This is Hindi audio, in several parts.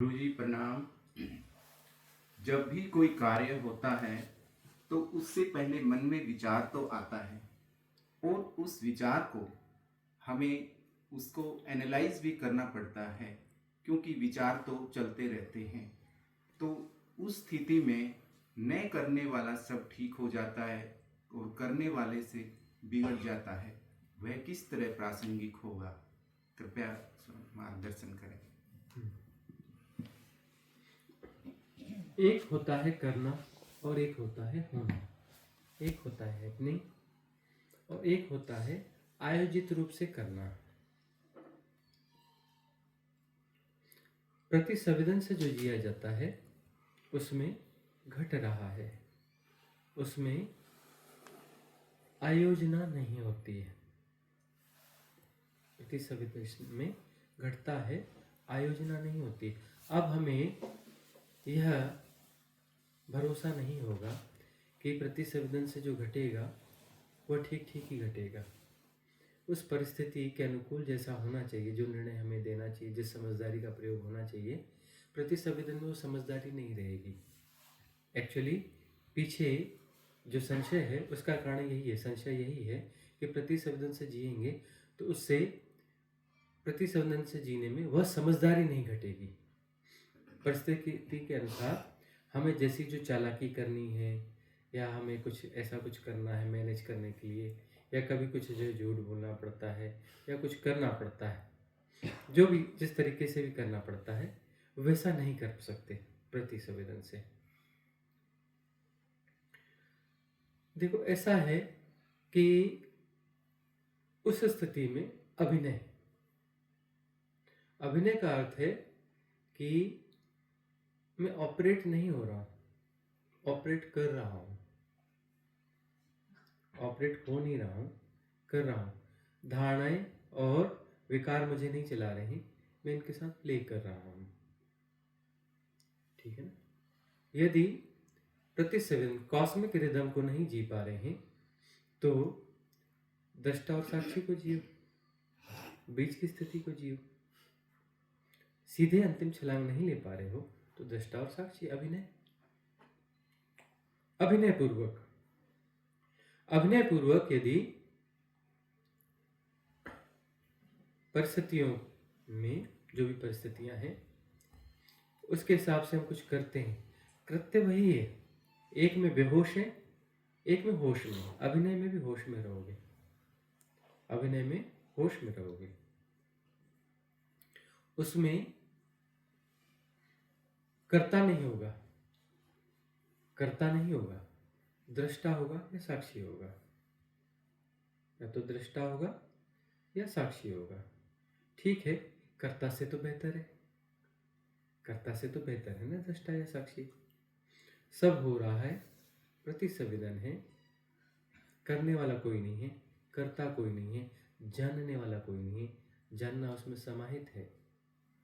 गुरुजी प्रणाम। जब भी कोई कार्य होता है तो उससे पहले मन में विचार तो आता है और उस विचार को हमें उसको एनालाइज भी करना पड़ता है, क्योंकि विचार तो चलते रहते हैं। तो उस स्थिति में न करने वाला सब ठीक हो जाता है और करने वाले से बिगड़ जाता है। वह किस तरह प्रासंगिक होगा, कृपया मार्गदर्शन करें। एक होता है करना और एक होता है होना। एक होता है हैपनिंग और एक होता है आयोजित रूप से करना। प्रति संवेदन से जो जिया जाता है उसमें घट रहा है, उसमें आयोजना नहीं होती है। प्रति संवेदन में घटता है, आयोजना नहीं होती। अब हमें यह भरोसा नहीं होगा कि प्रति संवेदन से जो घटेगा वह ठीक ठीक ही घटेगा। उस परिस्थिति के अनुकूल जैसा होना चाहिए, जो निर्णय हमें देना चाहिए, जिस समझदारी का प्रयोग होना चाहिए, प्रति संवेदन में वो समझदारी नहीं रहेगी। एक्चुअली पीछे जो संशय है उसका कारण यही है, संशय यही है कि प्रति संवेदन से जिएंगे तो उससे प्रति संवेदन से जीने में वह समझदारी नहीं घटेगी। परिस्थिति के अनुसार हमें जैसी जो चालाकी करनी है या हमें कुछ ऐसा कुछ करना है मैनेज करने के लिए, या कभी कुछ जो झूठ बोलना पड़ता है या कुछ करना पड़ता है, जो भी जिस तरीके से भी करना पड़ता है वैसा नहीं कर सकते प्रति संवेदन से। देखो ऐसा है कि उस स्थिति में अभिनय का अर्थ है कि मैं ऑपरेट नहीं हो रहा हूं, ऑपरेट कर रहा हूं। ऑपरेट हो नहीं रहा हूं, कर रहा हूं। धारणाएं और विकार मुझे नहीं चला रहे हैं, मैं इनके साथ प्ले कर रहा हूं। ठीक है ना। यदि प्रतिसंवेदन कॉस्मिक रिदम को नहीं जी पा रहे हैं तो दृष्टा और साक्षी को जियो, बीच की स्थिति को जियो। सीधे अंतिम छलांग नहीं ले पा रहे हो तो दृष्टा और साक्षी अभिनय पूर्वक यदि परिस्थितियों में जो भी परिस्थितियां हैं उसके हिसाब से हम कुछ करते हैं, कृत्य वही है। एक में बेहोश है, एक में होश में। अभिनय में भी होश में रहोगे, अभिनय में होश में रहोगे। उसमें कर्ता नहीं होगा, दृष्टा होगा या साक्षी होगा। या तो दृष्टा होगा या साक्षी होगा। ठीक है, कर्ता से तो बेहतर है ना दृष्टा या साक्षी। सब हो रहा है, प्रति संवेदन है, करने वाला कोई नहीं है, कर्ता कोई नहीं है, जानने वाला कोई नहीं है। जानना उसमें समाहित है।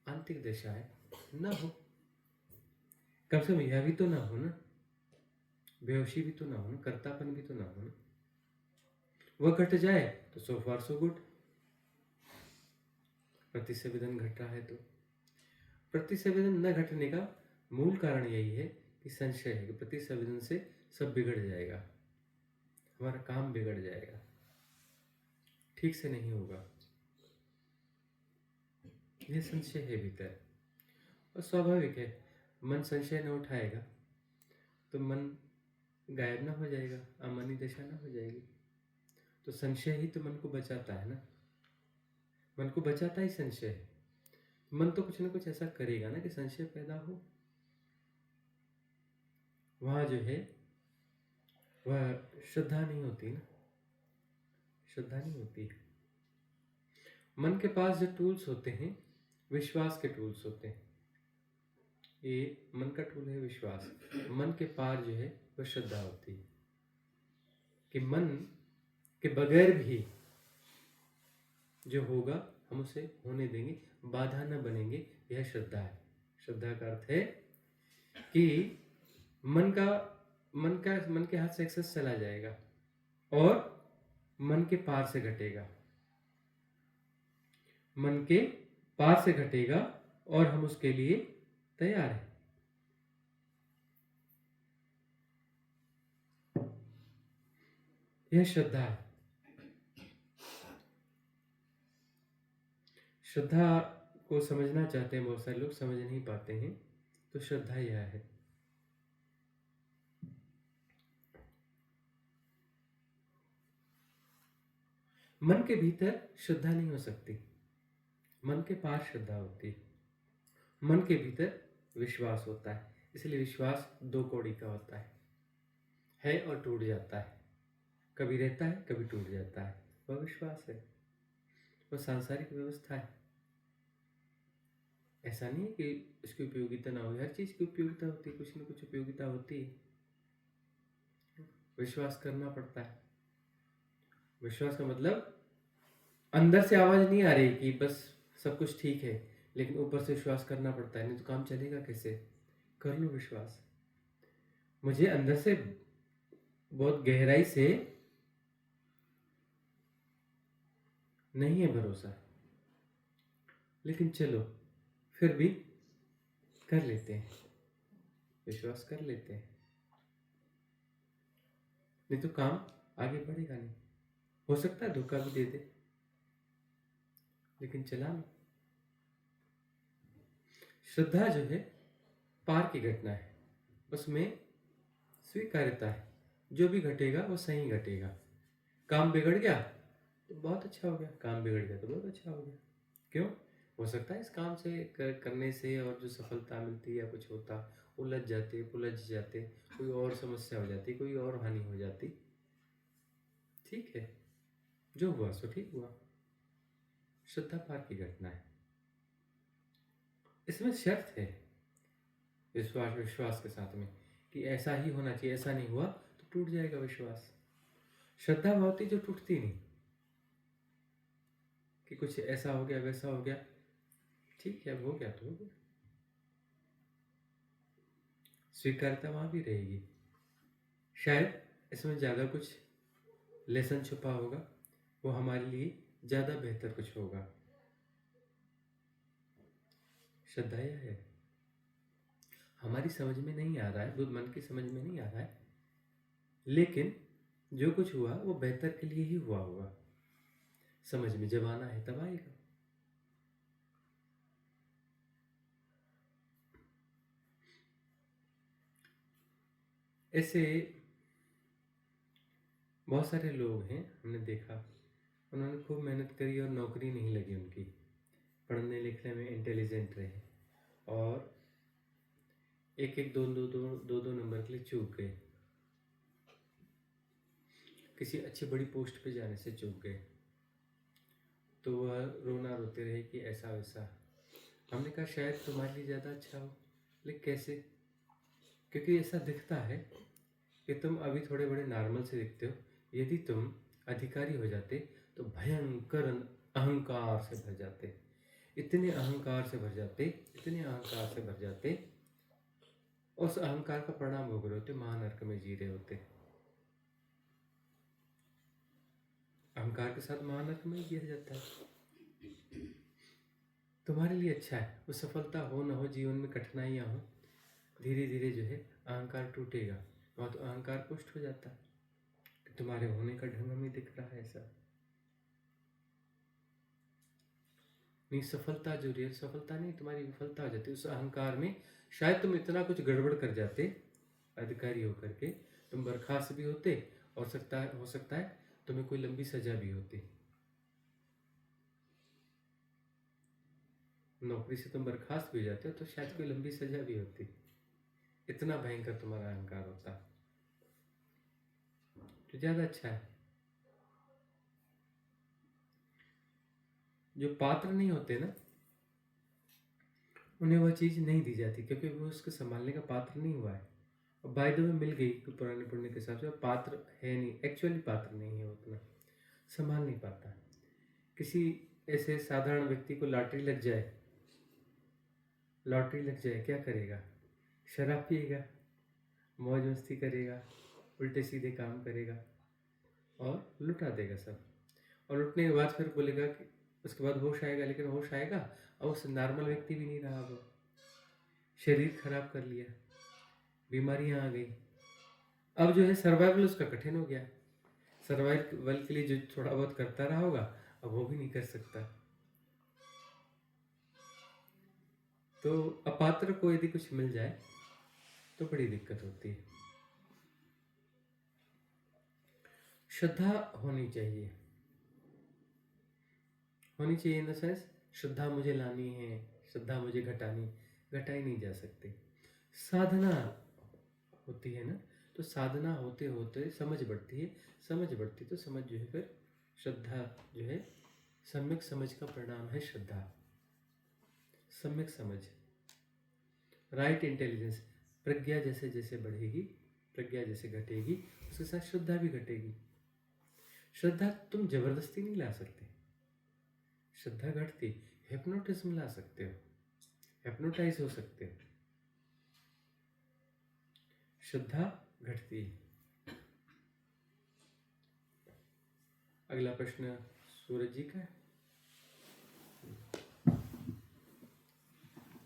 आंतरिक दशाएं न हो, कम से कम यह भी तो ना हो ना, बेहोशी भी तो ना हो ना, कर्तापन भी तो ना हो ना। वह घट जाए तो सो फार सो गुड। प्रतिसंवेदन घट रहा है तो प्रतिसंवेदन न घटने का मूल कारण यही है कि संशय है कि प्रतिसंवेदन से सब बिगड़ जाएगा, हमारा काम बिगड़ जाएगा, ठीक से नहीं होगा। यह संशय है भीतर और स्वाभाविक है। मन संशय न उठाएगा तो मन गायब ना हो जाएगा, अमनी दशा ना हो जाएगी। तो संशय ही तो मन को बचाता है ना, मन को बचाता ही संशय है। मन तो कुछ ना कुछ ऐसा करेगा ना कि संशय पैदा हो। वहां जो है वह श्रद्धा नहीं होती ना, श्रद्धा नहीं होती। मन के पास जो टूल्स होते हैं विश्वास के टूल्स होते हैं। ये मन का टूल है विश्वास। मन के पार जो है वह श्रद्धा होती है कि मन के बगैर भी जो होगा हम उसे होने देंगे, बाधा न बनेंगे। यह श्रद्धा है। श्रद्धा का अर्थ है कि मन के हाथ से एक्सेस चला जाएगा और मन के पार से घटेगा, मन के पार से घटेगा और हम उसके लिए तैयार है। यह श्रद्धा है। श्रद्धा को समझना चाहते हैं बहुत सारे लोग, समझ नहीं पाते हैं। तो श्रद्धा यह है। मन के भीतर श्रद्धा नहीं हो सकती, मन के पार श्रद्धा होती है। मन के भीतर विश्वास होता है, इसलिए विश्वास दो कौड़ी का होता है और टूट जाता है। कभी रहता है, कभी टूट जाता है। वह विश्वास है, वह सांसारिक व्यवस्था है। ऐसा नहीं है कि इसकी उपयोगिता ना हो, हर चीज की उपयोगिता होती है, कुछ न कुछ उपयोगिता होती है। विश्वास करना पड़ता है। विश्वास का मतलब अंदर से आवाज नहीं आ रही कि बस सब कुछ ठीक है, लेकिन ऊपर से विश्वास करना पड़ता है, नहीं तो काम चलेगा कैसे। कर लो विश्वास। मुझे अंदर से बहुत गहराई से नहीं है भरोसा, लेकिन चलो फिर भी कर लेते हैं, विश्वास कर लेते हैं, नहीं तो काम आगे बढ़ेगा नहीं। हो सकता है धोखा भी दे दे, लेकिन चला लो। श्रद्धा जो है पार की घटना है, उसमें स्वीकार्यता है। जो भी घटेगा वो सही घटेगा। काम बिगड़ गया तो बहुत अच्छा हो गया, काम बिगड़ गया तो बहुत अच्छा हो गया। क्यों? हो सकता है इस काम से करने से और जो सफलता मिलती या कुछ होता, उलझ जाते, पुलझ जाते, कोई और समस्या हो जाती, कोई और हानि हो जाती। ठीक है, जो हुआ सो ठीक हुआ। श्रद्धा पार की घटना है। इसमें शर्त है विश्वास के साथ में कि ऐसा ही होना चाहिए, ऐसा नहीं हुआ तो टूट जाएगा विश्वास। श्रद्धा वो होती जो टूटती नहीं, कि कुछ ऐसा हो गया वैसा हो गया, ठीक है अब हो गया तो हो गया। स्वीकार्यता वहां भी रहेगी। शायद इसमें ज्यादा कुछ लेसन छुपा होगा, वो हमारे लिए ज्यादा बेहतर कुछ होगा। श्रद्धा यह है, हमारी समझ में नहीं आ रहा है, बुद्ध मन की समझ में नहीं आ रहा है, लेकिन जो कुछ हुआ वो बेहतर के लिए ही हुआ होगा। समझ में जब आना है तब आएगा। ऐसे बहुत सारे लोग हैं, हमने देखा, उन्होंने खूब मेहनत करी और नौकरी नहीं लगी उनकी, पढ़ने लिखने में इंटेलिजेंट रहे और एक एक दो नंबर के लिए चूक गए, किसी अच्छी बड़ी पोस्ट पे जाने से चूक गए, तो वह रोना रोते रहे कि ऐसा वैसा। हमने कहा शायद तुम्हारे लिए ज़्यादा अच्छा हो, लेकिन कैसे? क्योंकि ऐसा दिखता है कि तुम अभी थोड़े बड़े नॉर्मल से दिखते हो, यदि तुम अधिकारी हो जाते तो भयंकर अहंकार से भर जाते, इतने अहंकार से भर जाते, इतने अहंकार से भर जाते, उस अहंकार का परिणाम भोग रहे होते, महानरक में जी रहे होते। अहंकार के साथ महानरक में ही जिया जाता है। तुम्हारे लिए अच्छा है, वो सफलता हो ना हो, जीवन में कठिनाइयां हो, धीरे धीरे जो है अहंकार टूटेगा, वहाँ तो अहंकार पुष्ट हो जाता है कि तुम्हारे होने का ढंग हमें दिख रहा है ऐसा। नहीं, सफलता जो रियल सफलता नहीं, तुम्हारी विफलता हो जाती है उस अहंकार में। शायद तुम इतना कुछ गड़बड़ कर जाते अधिकारी होकर के, तुम बर्खास्त भी होते और हो सकता है तुम्हें कोई लंबी सजा भी होती, नौकरी से तुम बर्खास्त भी हो जाते हो तो शायद कोई लंबी सजा भी होती, इतना भयंकर तुम्हारा अहंकार होता, तो ज्यादा अच्छा है। जो पात्र नहीं होते ना, उन्हें वह चीज नहीं दी जाती, क्योंकि वो उसको संभालने का पात्र नहीं हुआ है। और बाय द वे मिल गई तो पुराने पुण्य के हिसाब से पात्र है नहीं, एक्चुअली पात्र नहीं है, उतना संभाल नहीं पाता। किसी ऐसे साधारण व्यक्ति को लॉटरी लग जाए, क्या करेगा? शराब पिएगा, मौज मस्ती करेगा, उल्टे सीधे काम करेगा और लुटा देगा सब। और लुटने के बाद फिर बोलेगा कि उसके बाद होश आएगा, लेकिन होश आएगा और उस नॉर्मल व्यक्ति भी नहीं रहा वो, शरीर खराब कर लिया, बीमारियां आ गई। अब जो है सर्वाइवल उसका कठिन हो गया। सर्वाइवल के लिए जो थोड़ा बहुत करता रहा होगा, अब वो भी नहीं कर सकता। तो अपात्र को यदि कुछ मिल जाए तो बड़ी दिक्कत होती है। श्रद्धा होनी चाहिए इन द सेंस, श्रद्धा मुझे लानी है, श्रद्धा मुझे घटाई नहीं जा सकती। साधना होती है ना, तो साधना होते होते समझ बढ़ती है, समझ बढ़ती तो समझ जो है फिर श्रद्धा जो है, सम्यक समझ का परिणाम है श्रद्धा। सम्यक समझ, राइट इंटेलिजेंस, प्रज्ञा जैसे जैसे बढ़ेगी, प्रज्ञा जैसे घटेगी, उसके साथ श्रद्धा भी घटेगी। श्रद्धा तुम जबरदस्ती नहीं ला सकते, श्रद्धा घटती, हिप्नोटिज्म ला सकते हो, हिप्नोटाइज हो सकते हो, श्रद्धा घटती है। अगला प्रश्न सूरज जी का है।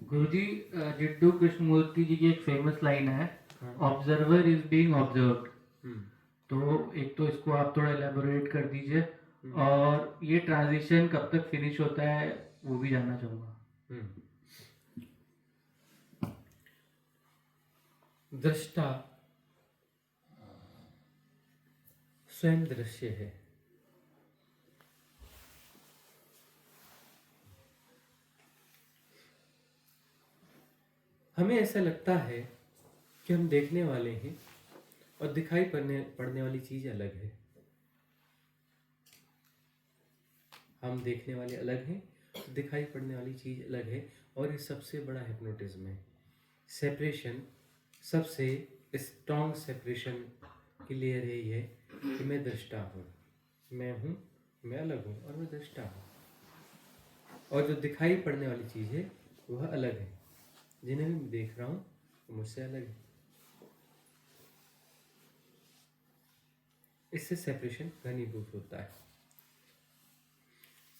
गुरुजी, जिड्डू कृष्णमूर्ति जी की एक फेमस लाइन है, ऑब्जर्वर इज बीइंग ऑब्जर्व्ड। तो एक तो इसको आप थोड़ा एलेबोरेट कर दीजिए, और ये ट्रांजिशन कब तक फिनिश होता है वो भी जानना चाहूँगा। दृष्टा स्वयं दृश्य है। हमें ऐसा लगता है कि हम देखने वाले हैं और दिखाई पड़ने वाली चीज अलग है। हम देखने वाले अलग हैं, दिखाई पड़ने वाली चीज अलग है, और ये सबसे बड़ा हिप्नोटिज्म है। सेपरेशन, सबसे स्ट्रॉन्ग सेपरेशन की लेयर यही है कि मैं दृष्टा हूँ, मैं हूँ, मैं अलग हूँ और मैं दृष्टा हूँ, और जो दिखाई पड़ने वाली चीज़ है वह अलग है। जिन्हें मैं देख रहा हूँ वो मुझसे अलग है। इससे सेपरेशन घनीभूत होता है।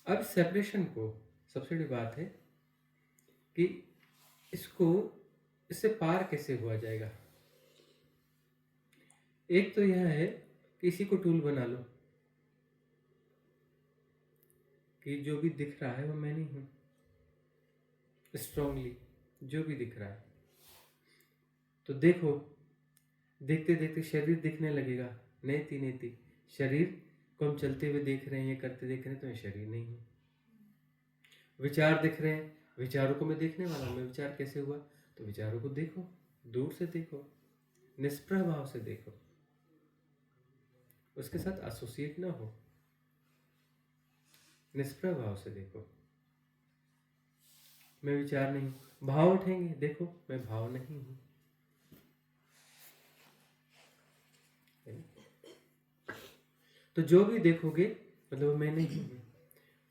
अब सेपरेशन को सबसे बड़ी बात है कि इससे पार कैसे हुआ जाएगा। एक तो यह है कि इसी को टूल बना लो कि जो भी दिख रहा है वो मैं नहीं हूं। स्ट्रांगली जो भी दिख रहा है तो देखो, देखते देखते शरीर दिखने लगेगा। नेति नेति, शरीर को हम चलते हुए देख रहे हैं, ये करते देख रहे हैं, तो मैं शरीर नहीं हूं। विचार दिख रहे हैं, विचारों को मैं देखने वाला हूं। मैं विचार कैसे हुआ, तो विचारों को देखो, दूर से देखो, निष्प्रह भाव से देखो, उसके साथ एसोसिएट ना हो, निष्प्रह भाव से देखो। मैं विचार नहीं हूं। भाव उठेंगे, देखो मैं भाव नहीं हूं। तो जो भी देखोगे मतलब मैं नहीं हूं।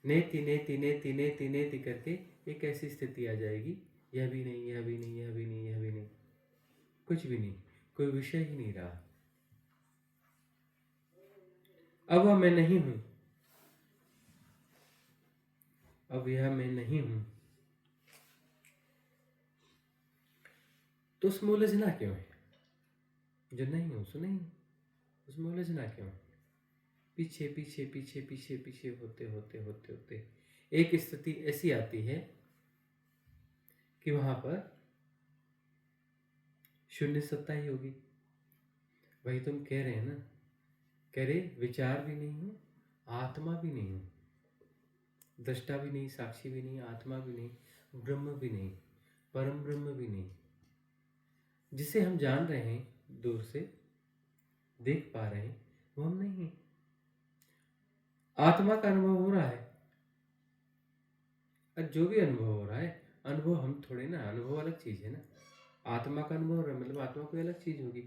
नेति नेति नेति नेति नेति करके एक ऐसी स्थिति आ जाएगी, यह भी नहीं, यह भी नहीं, यह भी नहीं, यह भी नहीं, कुछ भी नहीं, कोई विषय ही नहीं रहा। अब वह मैं नहीं हूं, अब यह मैं नहीं हूं, तो उसमें उलझना क्यों है? जो नहीं हूं सो नहीं, उसमें उलझना क्यों है? पीछे पीछे पीछे पीछे पीछे होते होते होते होते एक स्थिति ऐसी आती है कि वहां पर शून्य सत्ता ही होगी। वही तुम कह रहे हैं ना, कह रहे विचार भी नहीं हूं, आत्मा भी नहीं हूं, दृष्टा भी नहीं, साक्षी भी नहीं, आत्मा भी नहीं, ब्रह्म भी नहीं, परम ब्रह्म भी नहीं। जिसे हम जान रहे हैं, दूर से देख पा रहे हैं, वो हम नहीं हैं। आत्मा का अनुभव हो रहा है, और जो भी अनुभव हो रहा है, अनुभव हम थोड़े ना, अनुभव अलग चीज है ना। आत्मा का अनुभव हो रहा है मतलब आत्मा कोई अलग चीज होगी।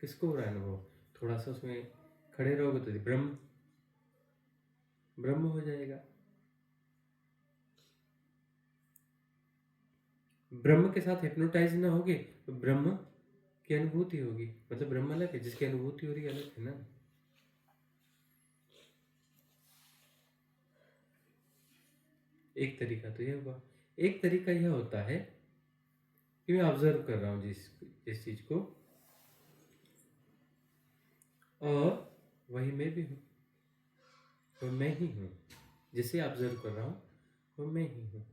किसको हो रहा है अनुभव? थोड़ा सा उसमें खड़े रहोगे तो ब्रह्म ब्रह्म हो जाएगा। ब्रह्म के साथ हिप्नोटाइज ना होगे तो ब्रह्म की अनुभूति होगी, मतलब ब्रह्म अलग है, जिसकी अनुभूति हो रही है अलग है ना। एक तरीका तो यह हुआ। एक तरीका यह होता है कि मैं ऑब्जर्व कर रहा हूँ जिस चीज को, और वही मैं भी हूँ, वो मैं ही हूँ। जिसे ऑब्जर्व कर रहा हूँ वो मैं ही हूँ।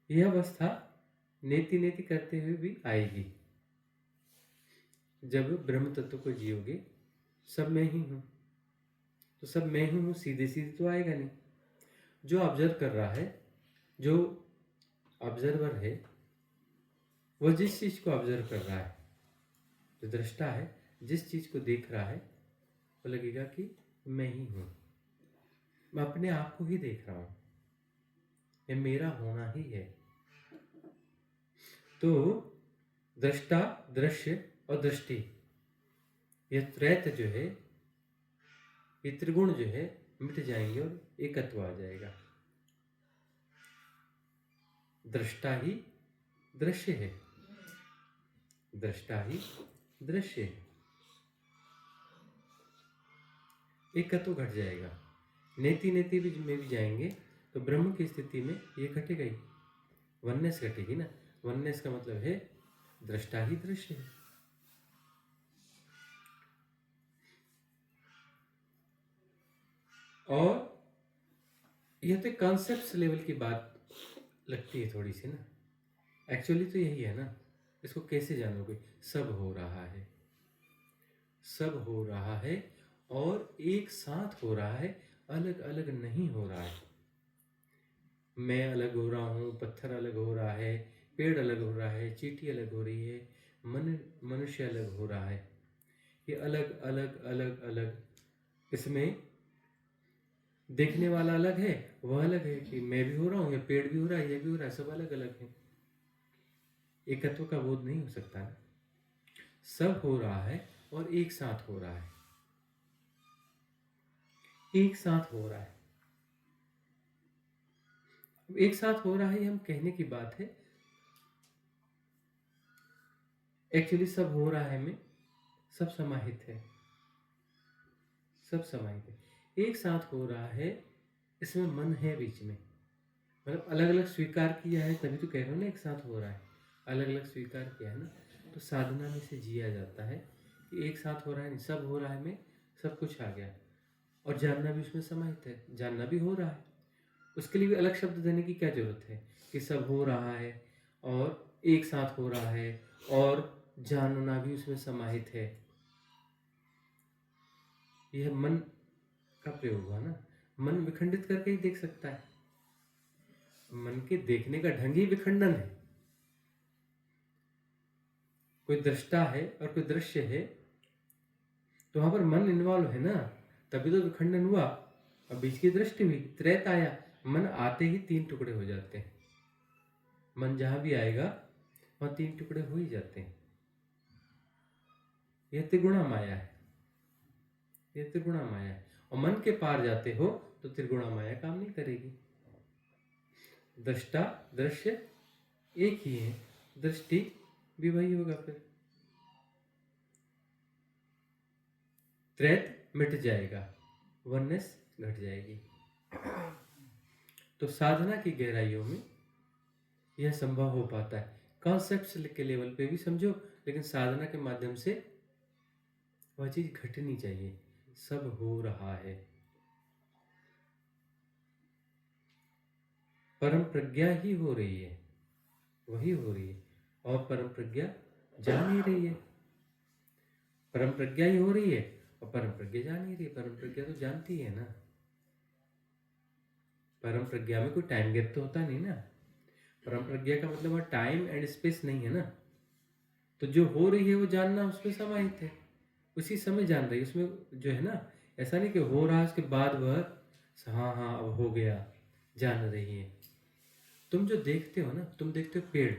यह अवस्था नेति नेति करते हुए भी आएगी। जब ब्रह्म तत्व को जियोगे, सब मैं ही हूँ, तो सब मैं ही हूँ सीधे सीधे तो आएगा नहीं। जो ऑब्जर्व कर रहा है, जो ऑब्जर्वर है, वो जिस चीज को ऑब्जर्व कर रहा है, जो दृष्टा है जिस चीज को देख रहा है, वो लगेगा कि मैं ही हूँ, मैं अपने आप को ही देख रहा हूँ, ये मेरा होना ही है। तो दृष्टा, दृश्य और दृष्टि, ये त्रैत जो है, ये त्रिगुण जो है मिट जाएंगे और एकत्व आ जाएगा। दृष्टा ही दृश्य है, दृष्टा ही दृश्य है, एकत्व घट जाएगा। नेति नेति भी में भी जाएंगे तो ब्रह्म की स्थिति में ये घटेगा ही, वननेस घटेगी ना। वननेस का मतलब है दृष्टा ही दृश्य है। और यह तो कॉन्सेप्ट लेवल की बात लगती है थोड़ी सी ना, एक्चुअली तो यही है ना। इसको कैसे जानोगे? सब हो रहा है, सब हो रहा है और एक साथ हो रहा है, अलग अलग नहीं हो रहा है। मैं अलग हो रहा हूँ, पत्थर अलग हो रहा है, पेड़ अलग हो रहा है, चींटी अलग हो रही है, मनुष्य अलग हो रहा है। ये अलग अलग अलग अलग, इसमें देखने वाला अलग है, वह अलग है कि मैं भी हो रहा हूँ, या पेड़ भी हो रहा है, यह भी हो रहा है, सब अलग अलग है। एकत्व का बोध नहीं हो सकता ना। सब हो रहा है और एक साथ हो रहा है, एक साथ हो रहा है। एक साथ हो रहा है, हम कहने की बात है, एक्चुअली सब हो रहा है में सब समाहित है, सब समाहित है। एक साथ हो रहा है, इसमें मन है बीच में, मतलब अलग अलग स्वीकार किया है, तभी तो कह रहा हूँ ना एक साथ हो रहा है। अलग अलग स्वीकार किया है ना, तो साधना में से जिया जाता है कि एक साथ हो रहा है, नहीं सब हो रहा है में सब कुछ आ गया। और जानना भी उसमें समाहित है, जानना भी हो रहा है। उसके लिए भी अलग शब्द देने की क्या जरूरत है कि सब हो रहा है और एक साथ हो रहा है और जानना भी उसमें समाहित है। यह मन का प्रयोग हुआ ना। मन विखंडित करके ही देख सकता है, मन के देखने का ढंग ही विखंडन है। कोई दृष्टा है और कोई दृश्य है, तो वहां पर मन इन्वॉल्व है ना, तभी तो विखंडन हुआ। और बीच की दृष्टि हुई, त्रैत आया। मन आते ही तीन टुकड़े हो जाते हैं। मन जहां भी आएगा वहां तीन टुकड़े हो ही जाते हैं। यह त्रिगुणा माया है, यह त्रिगुणा माया है। और मन के पार जाते हो तो त्रिगुणा माया काम नहीं करेगी। दृष्टा दृश्य एक ही है, दृष्टि भी वही होगा। फिर त्रैत मिट जाएगा, वननेस घट जाएगी। तो साधना की गहराइयों में यह संभव हो पाता है। कॉन्सेप्ट्स के लेवल पे भी समझो, लेकिन साधना के माध्यम से वह चीज घटनी चाहिए। सब हो रहा है, परम प्रज्ञा ही हो रही है, वही हो रही है। और परम प्रज्ञा जान ही रही है, परम प्रज्ञा ही हो रही है और परम प्रज्ञा जान ही रही है। परम प्रज्ञा तो जानती है ना। परम प्रज्ञा में कोई टाइम गैप तो होता नहीं ना। परम प्रज्ञा का मतलब वह टाइम एंड स्पेस नहीं है ना। तो जो हो रही है वो जानना उसमें समाहित है, उसी समय जान रही है। उसमें जो है ना, ऐसा नहीं कि हो रहा है उसके बाद वह हाँ हाँ अब हो गया, जान रही है। तुम जो देखते हो ना, तुम देखते हो पेड़,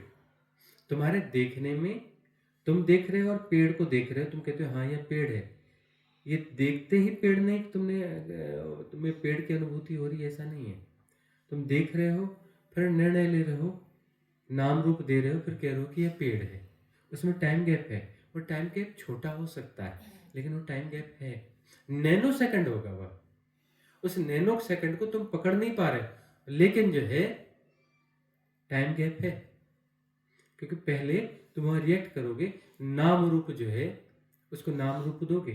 तुम्हारे देखने में तुम देख रहे हो और पेड़ को देख रहे हो, तुम कहते हो हाँ यह पेड़ है। ये देखते ही पेड़ नहीं, तुम्हें पेड़ की अनुभूति हो रही है, ऐसा नहीं है। तुम देख रहे हो, फिर निर्णय ले रहे हो, नाम रूप दे रहे हो, फिर कह रहे हो कि यह पेड़ है। उसमें टाइम गैप है। वो टाइम गैप छोटा हो सकता है, लेकिन वो टाइम गैप है। नैनो सेकंड होगा वह। उस नैनो सेकंड को तुम पकड़ नहीं पा रहे, लेकिन जो है टाइम गैप है, क्योंकि पहले तुम वहां रिएक्ट करोगे, नाम रूप जो है उसको नाम रूप दोगे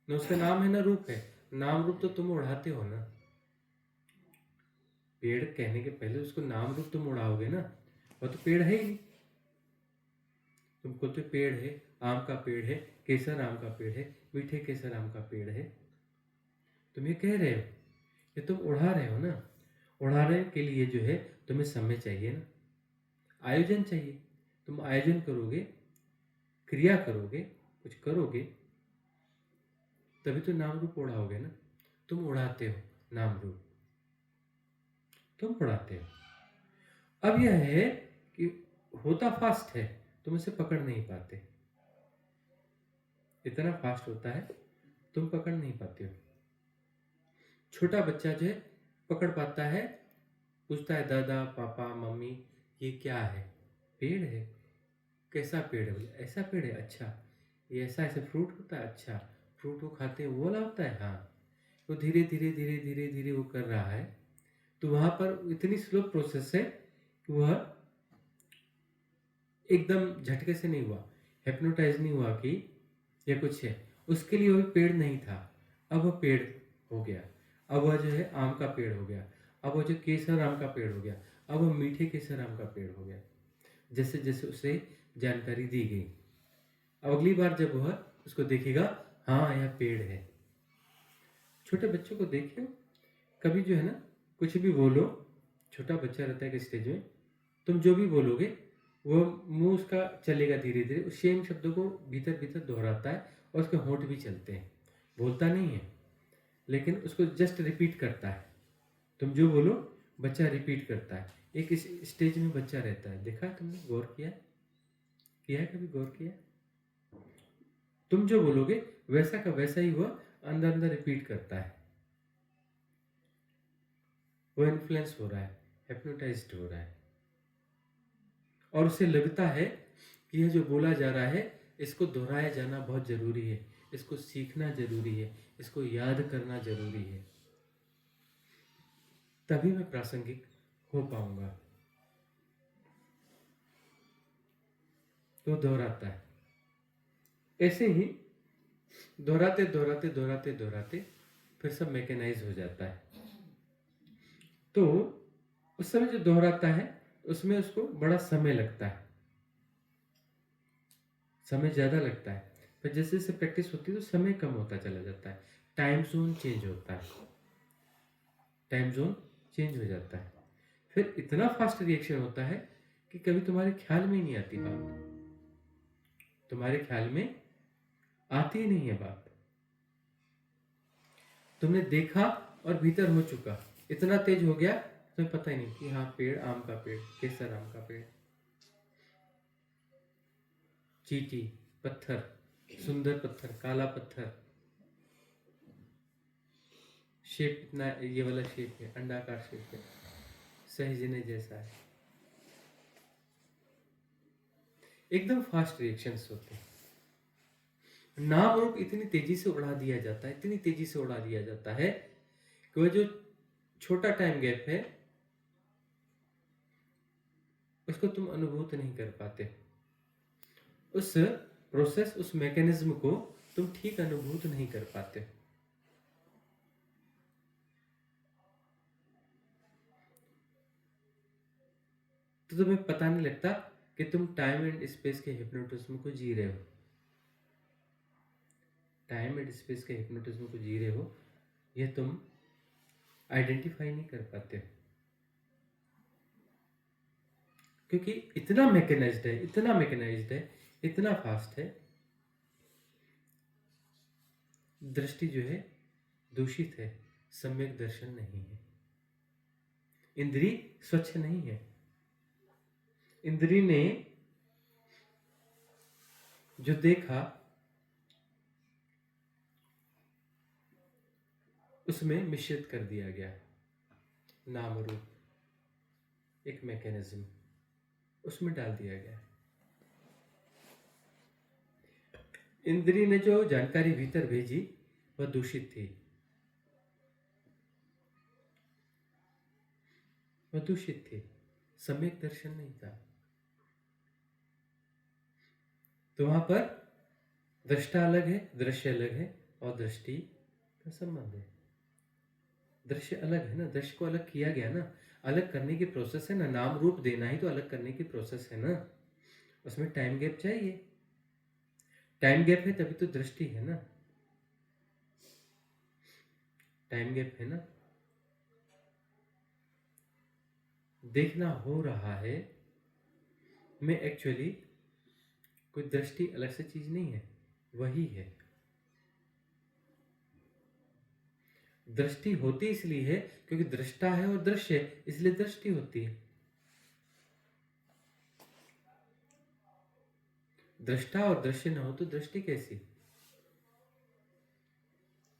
ना, उसका नाम है ना रूप है। नाम रूप तो तुम उड़ाते हो ना, पेड़ कहने के पहले उसको नाम रूप तुम उड़ाओगे ना, वो तो पेड़ है ही नहीं। तुमको तो पेड़ है, आम का पेड़ है, केसर आम का पेड़ है, मीठे केसर आम का पेड़ है, तुम ये कह रहे हो, ये तुम उड़ा रहे हो ना। उड़ाने के लिए जो है तुम्हें समय चाहिए ना, आयोजन चाहिए। तुम आयोजन करोगे, क्रिया करोगे, कुछ करोगे, तभी तो नाम रूप उड़ाओगे ना। तुम उड़ाते हो नाम रूप, तुम उड़ाते हो। अब यह है कि होता फास्ट है, तुम इसे पकड़ नहीं पाते, इतना फास्ट होता है तुम पकड़ नहीं पाते हो। छोटा बच्चा जो है पकड़ पाता है, पूछता है दादा पापा मम्मी ये क्या है? पेड़ है। कैसा पेड़ है? बोले ऐसा पेड़ है। अच्छा, ये ऐसा ऐसे फ्रूट होता है? अच्छा, फ्रूट को खाते हैं वो वाला होता है? हाँ। तो धीरे धीरे धीरे धीरे धीरे वो कर रहा है, तो वहां पर इतनी स्लो प्रोसेस है कि वह एकदम झटके से नहीं हुआ, हिप्नोटाइज नहीं हुआ कि ये कुछ है। उसके लिए वो पेड़ नहीं था, अब वह पेड़ हो गया। अब वह जो है आम का पेड़ हो गया, अब वह जो केसर आम का पेड़ हो गया, अब वह मीठे केसर आम का पेड़ हो गया, जैसे जैसे उसे जानकारी दी गई। अब अगली बार जब वह उसको देखेगा, हाँ यह पेड़ है। छोटे बच्चों को देखियो, कभी जो है ना कुछ भी बोलो, छोटा बच्चा रहता है कि स्टेज में, तुम जो भी बोलोगे वो मुंह उसका चलेगा धीरे धीरे, उस सेम शब्दों को भीतर भीतर दोहराता है और उसके होंठ भी चलते हैं, बोलता नहीं है लेकिन उसको जस्ट रिपीट करता है। तुम जो बोलो बच्चा रिपीट करता है। एक इस स्टेज में बच्चा रहता है, देखा है तुमने? गौर किया है कभी? गौर किया? तुम जो बोलोगे वैसा का वैसा ही वह अंदर अंदर रिपीट करता है, वो इन्फ्लुएंस हो रहा है, हिप्नोटाइज्ड हो रहा है, और उसे लगता है कि यह जो बोला जा रहा है इसको दोहराया जाना बहुत जरूरी है, इसको सीखना जरूरी है, इसको याद करना जरूरी है, तभी मैं प्रासंगिक हो पाऊंगा। तो दोहराता है। ऐसे ही दोहराते दोहराते दोहराते दोहराते फिर सब मैकेनाइज हो जाता है। तो उस समय जो दोहराता है उसमें उसको बड़ा समय लगता है, समय ज्यादा लगता है, पर जैसे जैसे प्रैक्टिस होती है तो समय कम होता चला जाता है, टाइम जोन चेंज होता है, टाइम जोन चेंज हो जाता है। फिर इतना फास्ट रिएक्शन होता है कि कभी तुम्हारे ख्याल में ही नहीं आती बात, तुम्हारे ख्याल में आती ही नहीं है बात। तुमने देखा और भीतर हो चुका, इतना तेज हो गया तुम्हें पता ही नहीं कि हाँ पेड़, आम का पेड़, केसर आम का पेड़, चींटी, पत्थर, सुंदर पत्थर, काला पत्थर, शेप इतना ये वाला शेप है, अंडाकार शेप है, सहजने जैसा है। एकदम फास्ट रिएक्शंस होते हैं। नाम रूप इतनी तेजी से उड़ा दिया जाता है, इतनी तेजी से उड़ा दिया जाता है कि वह जो छोटा टाइम गैप है उसको तुम अनुभूत नहीं कर पाते, उस प्रोसेस, उस मैकेनिज्म को तुम ठीक अनुभूत नहीं कर पाते। तो तुम्हें पता नहीं लगता कि तुम टाइम एंड स्पेस के हिप्नोटिज्म को जी रहे हो, टाइम एंड स्पेस के हिप्नोटिज्म को जी रहे हो, यह तुम आइडेंटिफाई नहीं कर पाते हो, क्योंकि इतना मैकेनाइज्ड है, इतना मैकेनाइज्ड है, इतना फास्ट है। दृष्टि जो है दूषित है, सम्यक दर्शन नहीं है, इंद्री स्वच्छ नहीं है। इंद्री ने जो देखा उसमें मिश्रित कर दिया गया, नाम रूप एक मैकेनिज्म उसमें डाल दिया गया। इंद्री ने जो जानकारी भीतर भेजी वह दूषित थी, वह दूषित थी। सम्यक दर्शन नहीं था। तो वहां पर दृष्टा अलग है, दृश्य अलग है, और दृष्टि का संबंध है। दृश्य अलग है ना, दृश्य को अलग किया गया ना, अलग करने की प्रोसेस है ना, नाम रूप देना ही तो अलग करने की प्रोसेस है ना, उसमें टाइम गैप चाहिए। टाइम गैप है तभी तो दृष्टि है ना, टाइम गैप है ना। देखना हो रहा है में एक्चुअली कोई दृष्टि अलग से चीज नहीं है, वही है। दृष्टि होती इसलिए है क्योंकि दृष्टा है और दृश्य है, इसलिए दृष्टि होती है। दृष्टा और दृश्य न हो तो दृष्टि कैसी?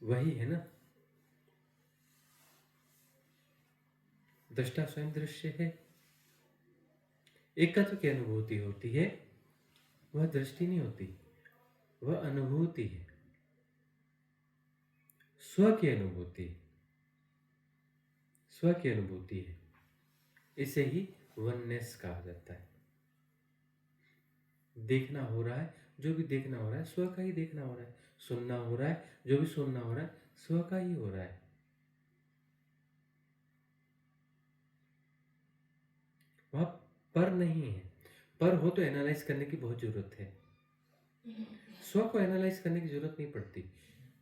वही है ना। दृष्टा स्वयं दृश्य है। एकत्व की अनुभूति होती है, वह दृष्टि नहीं होती, वह अनुभूति है, स्व की अनुभूति, स्व की अनुभूति है। इसे ही वननेस कहा जाता है। देखना हो रहा है, जो भी देखना हो रहा है स्व का ही देखना हो रहा है। सुनना हो रहा है, जो भी सुनना हो रहा है स्व का ही हो रहा है। वह पर नहीं है। पर हो तो एनालाइज करने की बहुत जरूरत है, स्व को एनालाइज करने की जरूरत नहीं पड़ती।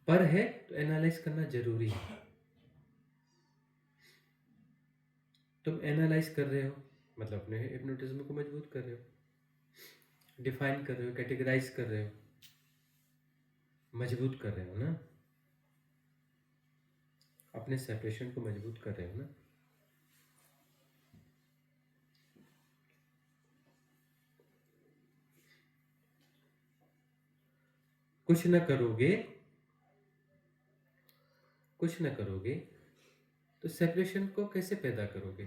पर है तो एनालाइज करना जरूरी है। तुम एनालाइज कर रहे हो मतलब अपने हिप्नोटिज्म को मजबूत कर रहे हो, डिफाइन कर रहे हो, कैटेगराइज कर रहे हो, मजबूत कर रहे हो ना, अपने सेपरेशन को मजबूत कर रहे हो ना। कुछ न करोगे, कुछ न करोगे तो सेपरेशन को कैसे पैदा करोगे?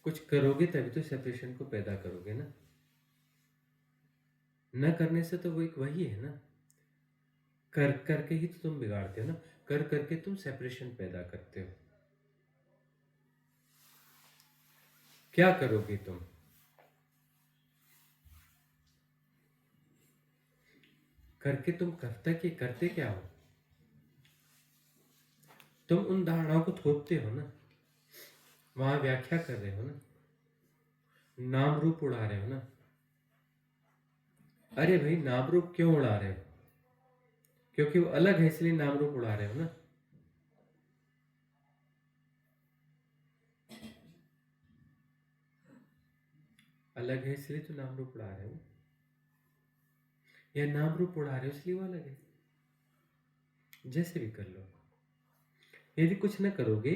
कुछ करोगे तभी तो सेपरेशन को पैदा करोगे ना। न करने से तो वो एक वही है ना, कर करके ही तो तुम बिगाड़ते हो ना, कर करके तुम सेपरेशन पैदा करते हो। क्या करोगे तुम? करके तुम करते क्या हो? तुम उन धारणाओं को थोपते हो ना, वहां व्याख्या कर रहे हो ना, नाम रूप उड़ा रहे हो ना। अरे भाई नाम रूप क्यों उड़ा रहे हो? क्योंकि वो अलग है इसलिए नाम रूप उड़ा रहे हो ना। अलग है इसलिए तो नाम रूप उड़ा रहे हो, या नाम रूप उड़ा रहे हो इसलिए वो अलग है। जैसे भी कर लो, यदि कुछ न करोगे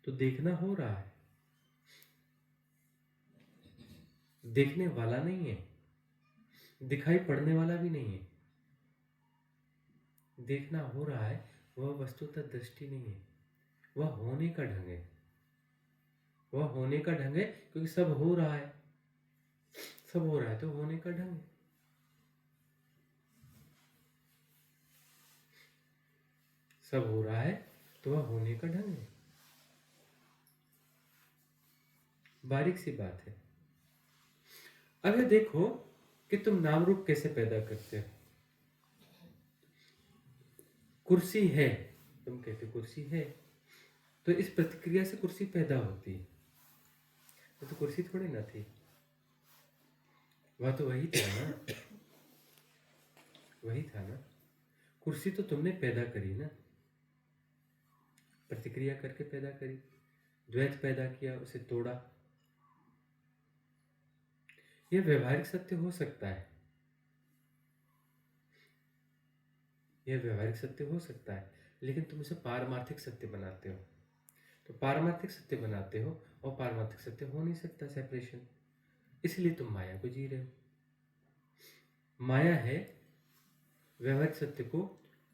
तो देखना हो रहा है, देखने वाला नहीं है, दिखाई पड़ने वाला भी नहीं है। देखना हो रहा है, वह वस्तुतः दृष्टि नहीं है, वह होने का ढंग है। वह होने का ढंग है क्योंकि सब हो रहा है, सब हो रहा है तो होने का ढंग है। सब हो रहा है तो वह होने का ढंग है। बारीक सी बात है। अब ये देखो कि तुम नाम रूप कैसे पैदा करते हो। कुर्सी है, तुम कहते हो कुर्सी है, तो इस प्रतिक्रिया से कुर्सी पैदा होती है। तो कुर्सी थोड़ी ना थी, वह तो वही था ना, वही था ना। कुर्सी तो तुमने पैदा करी ना, प्रतिक्रिया करके पैदा करी, द्वैत पैदा किया, उसे तोड़ा। यह व्यवहारिक सत्य हो सकता है, यह व्यवहारिक सत्य हो सकता है, लेकिन तुम इसे पारमार्थिक सत्य बनाते हो। तो पारमार्थिक सत्य बनाते हो और पारमार्थिक सत्य हो नहीं सकता सेपरेशन, इसलिए तुम माया को जी रहे हो। माया है व्यवहारिक सत्य को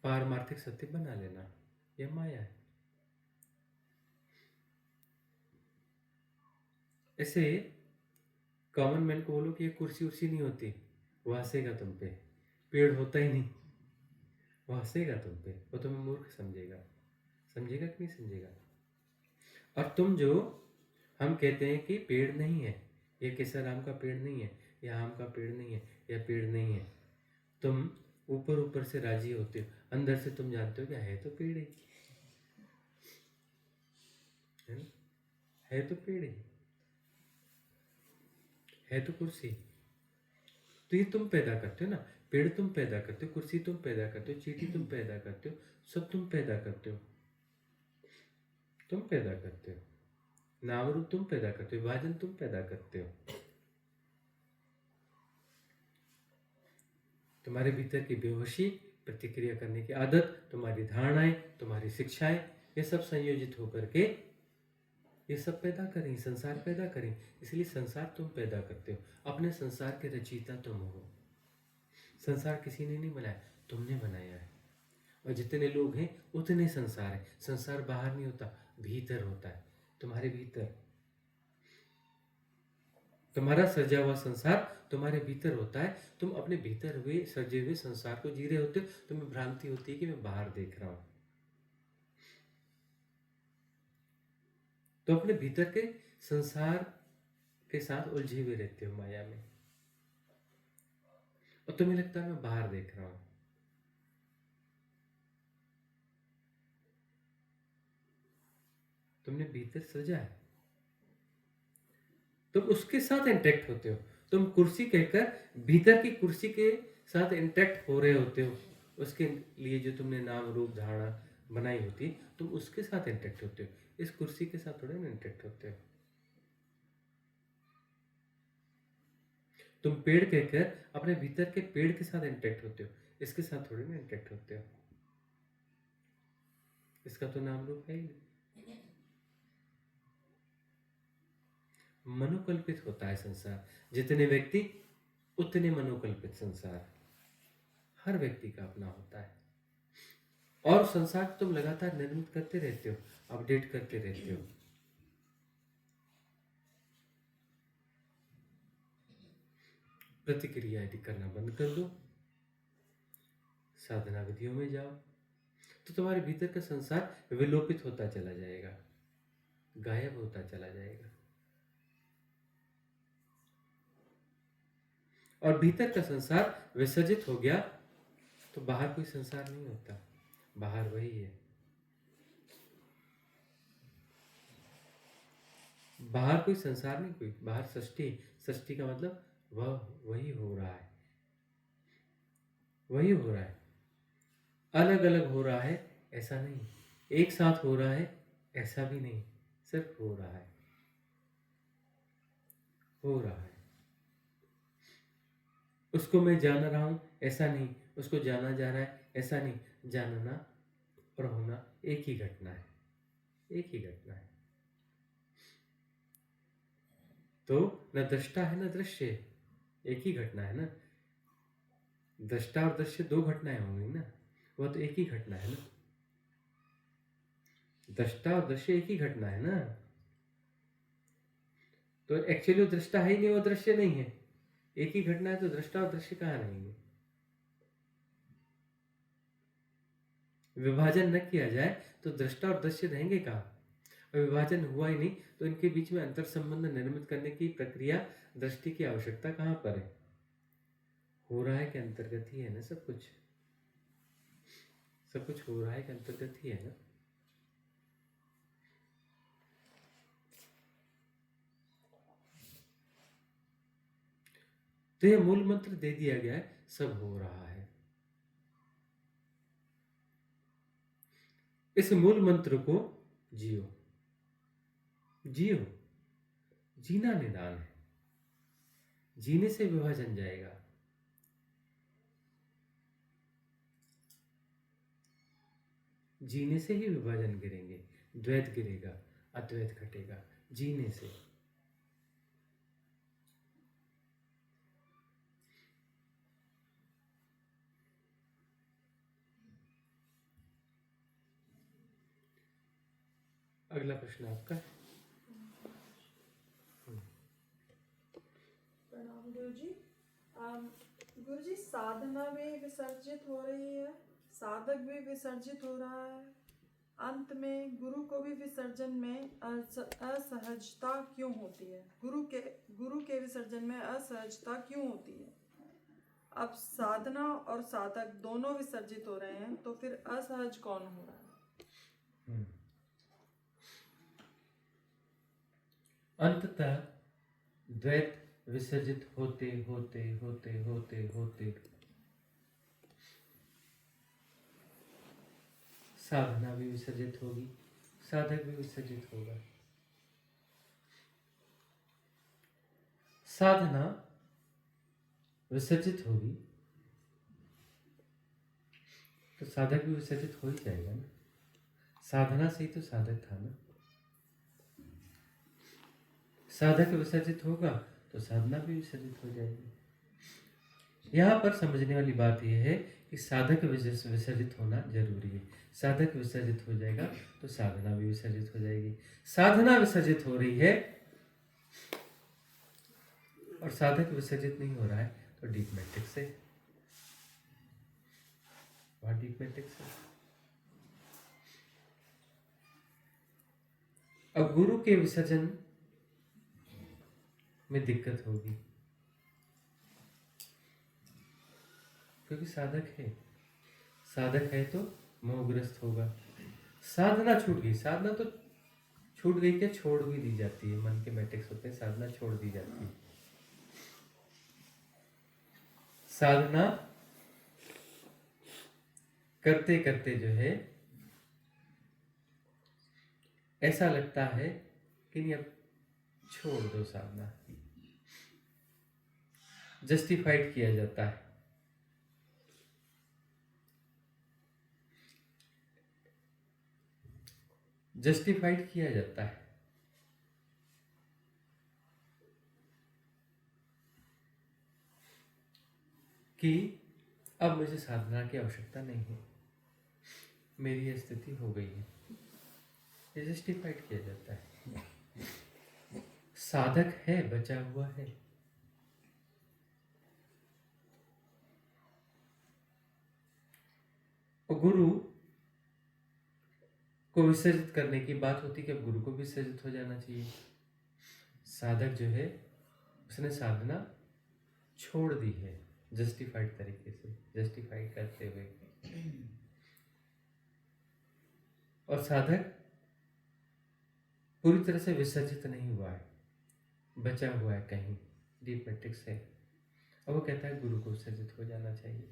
पारमार्थिक सत्य बना लेना, यह माया है। ऐसे कॉमन मैन को बोलो कि ये कुर्सी उर्सी नहीं होती, वो हंसेगा तुम पे। पेड़ होता ही नहीं, वो हंसेगा तुम पे, वो तुम्हें मूर्ख समझेगा। समझेगा कि नहीं समझेगा? और तुम जो हम कहते हैं कि पेड़ नहीं है, ये केसर आम का पेड़ नहीं है, यह आम का पेड़ नहीं है, यह पेड़ नहीं है। तुम ऊपर ऊपर से राजी होते हो, अंदर से तुम जानते हो क्या है तो पेड़ ही है ना? है तो पेड़ ही है, तो कुर्सी। तो ये तुम पैदा करते हो ना, पेड़ तुम पैदा करते हो, कुर्सी तुम पैदा करते हो, चींटी तुम पैदा करते हो, सब तुम पैदा करते हो। तुम पैदा करते हो, नाम रूप तुम पैदा करते हो, विभाजन तुम पैदा करते हो। तुम्हारे भीतर की बेहोशी, प्रतिक्रिया करने की आदत, तुम्हारी धारणाएं, तुम्हारी शिक्षाएं, ये सब संयोजित होकर के ये सब पैदा करें, संसार पैदा करें। इसलिए संसार तुम पैदा करते हो, अपने संसार के रचयिता तुम हो। संसार किसी ने नहीं बनाया, तुमने बनाया है। और जितने लोग हैं उतने संसार है। संसार बाहर नहीं होता, भीतर होता है, तुम्हारे भीतर। तुम्हारा सजा हुआ संसार तुम्हारे भीतर होता है। तुम अपने भीतर हुए सजे हुए संसार को जी रहे होते हो। तुम्हें भ्रांति होती है कि मैं बाहर देख रहा हूं। तो अपने भीतर के संसार के साथ उलझे हुए रहते हो माया में, और तुम्हें लगता है मैं बाहर देख रहा हूं। तुमने भीतर सजा है, तुम उसके साथ इंटरेक्ट होते हो। तुम कुर्सी कहकर भीतर की कुर्सी के साथ इंटरेक्ट हो रहे होते हो। उसके लिए जो तुमने नाम रूप धारणा बनाई होती, तुम उसके साथ इंटरेक्ट होते हो। इस कुर्सी के साथ थोड़े ना इंटरेक्ट होते हो। तुम पेड़ कहकर अपने भीतर के पेड़ के साथ इंटरेक्ट होते हो, इसके साथ थोड़े ना इंटरेक्ट होते हो। इसका तो नाम रूप है ही नहीं। मनोकल्पित होता है संसार। जितने व्यक्ति उतने मनोकल्पित संसार। हर व्यक्ति का अपना होता है, और संसार तुम लगातार निर्मित करते रहते हो, अपडेट करते रहते हो। प्रतिक्रिया यदि करना बंद कर दो, साधना विधियों में जाओ, तो तुम्हारे भीतर का संसार विलोपित होता चला जाएगा, गायब होता चला जाएगा। और भीतर का संसार विसर्जित हो गया तो बाहर कोई संसार नहीं होता, बाहर वही है। बाहर कोई संसार नहीं, कोई बाहर सृष्टि। सृष्टि का मतलब वही हो रहा है, वही हो रहा है। अलग अलग हो रहा है ऐसा नहीं, एक साथ हो रहा है ऐसा भी नहीं, सिर्फ हो रहा है, हो रहा है। उसको मैं जान रहा हूं ऐसा नहीं, उसको जाना जा रहा है ऐसा नहीं। जानना और होना एक ही घटना है, एक ही घटना है। तो न दृष्टा है न दृश्य, एक ही घटना है ना। दृष्टा और दृश्य दो घटनाएं होंगी ना, वह तो एक ही घटना है ना। दृष्टा और दृश्य एक ही घटना है ना। तो एक्चुअली वो दृष्टा है ही नहीं, वो दृश्य नहीं है। एक ही घटना है तो दृष्टा और दृश्य कहाँ रहेंगे। विभाजन न किया जाए तो दृष्टा और दृश्य रहेंगे कहाँ। और विभाजन हुआ ही नहीं तो इनके बीच में अंतर संबंध निर्मित करने की प्रक्रिया, दृष्टि की आवश्यकता कहाँ पर है। हो रहा है के अंतर्गत ही है ना सब कुछ। सब कुछ हो रहा है के अंतर्गत ही है ना। तो यह मूल मंत्र दे दिया गया है, सब हो रहा है। इस मूल मंत्र को जियो, जियो। जीना निदान है, जीने से विभाजन जाएगा। जीने से ही विभाजन गिरेंगे, द्वैत गिरेगा, अद्वैत घटेगा जीने से। अगला प्रश्न आपका। प्रणाम गुरुजी। गुरुजी, साधना भी विसर्जित हो रही है, साधक भी विसर्जित हो रहा है, अंत में गुरु को भी विसर्जन में असहजता क्यों होती है? गुरु के विसर्जन में असहजता क्यों होती है? अब साधना और साधक दोनों विसर्जित हो रहे हैं, तो फिर असहज कौन हो रहा है? अंततः द्वैत विसर्जित होते होते होते होते होते साधना भी विसर्जित होगी, साधक भी विसर्जित होगा। साधना विसर्जित होगी तो साधक भी विसर्जित हो ही जाएगा ना। साधना से ही तो साधक था ना। साधक विसर्जित होगा तो साधना भी विसर्जित हो जाएगी। यहाँ पर समझने वाली बात यह है कि साधक विसर्जित होना जरूरी है। साधक विसर्जित हो जाएगा तो साधना भी विसर्जित हो जाएगी। साधना विसर्जित हो रही है और साधक विसर्जित नहीं हो रहा है तो डीप मैट्रिक्स है। वह डीप मैट्रिक्स है। अब गुरु के विसर्जन में दिक्कत होगी क्योंकि साधक है तो मोहग्रस्त होगा। साधना छूट गई, साधना तो छूट गई, क्या छोड़ भी दी जाती है। मन के मैट्रिक्स होते हैं, साधना छोड़ दी जाती है। साधना करते करते जो है ऐसा लगता है कि नहीं, अब छोड़ दो साधना। जस्टिफाइड किया जाता है। जस्टिफाइड किया जाता है कि अब मुझे साधना की आवश्यकता नहीं है, मेरी यह स्थिति हो गई है। ये जस्टिफाइड किया जाता है। साधक है, बचा हुआ है। और गुरु को विसर्जित करने की बात होती कि अब गुरु को विसर्जित हो जाना चाहिए। साधक जो है उसने साधना छोड़ दी है जस्टिफाइड तरीके से, जस्टिफाइड करते हुए। और साधक पूरी तरह से विसर्जित नहीं हुआ है, बचा हुआ है कहीं, डीप मैट्रिक्स है। अब वो कहता है गुरु को विसर्जित हो जाना चाहिए।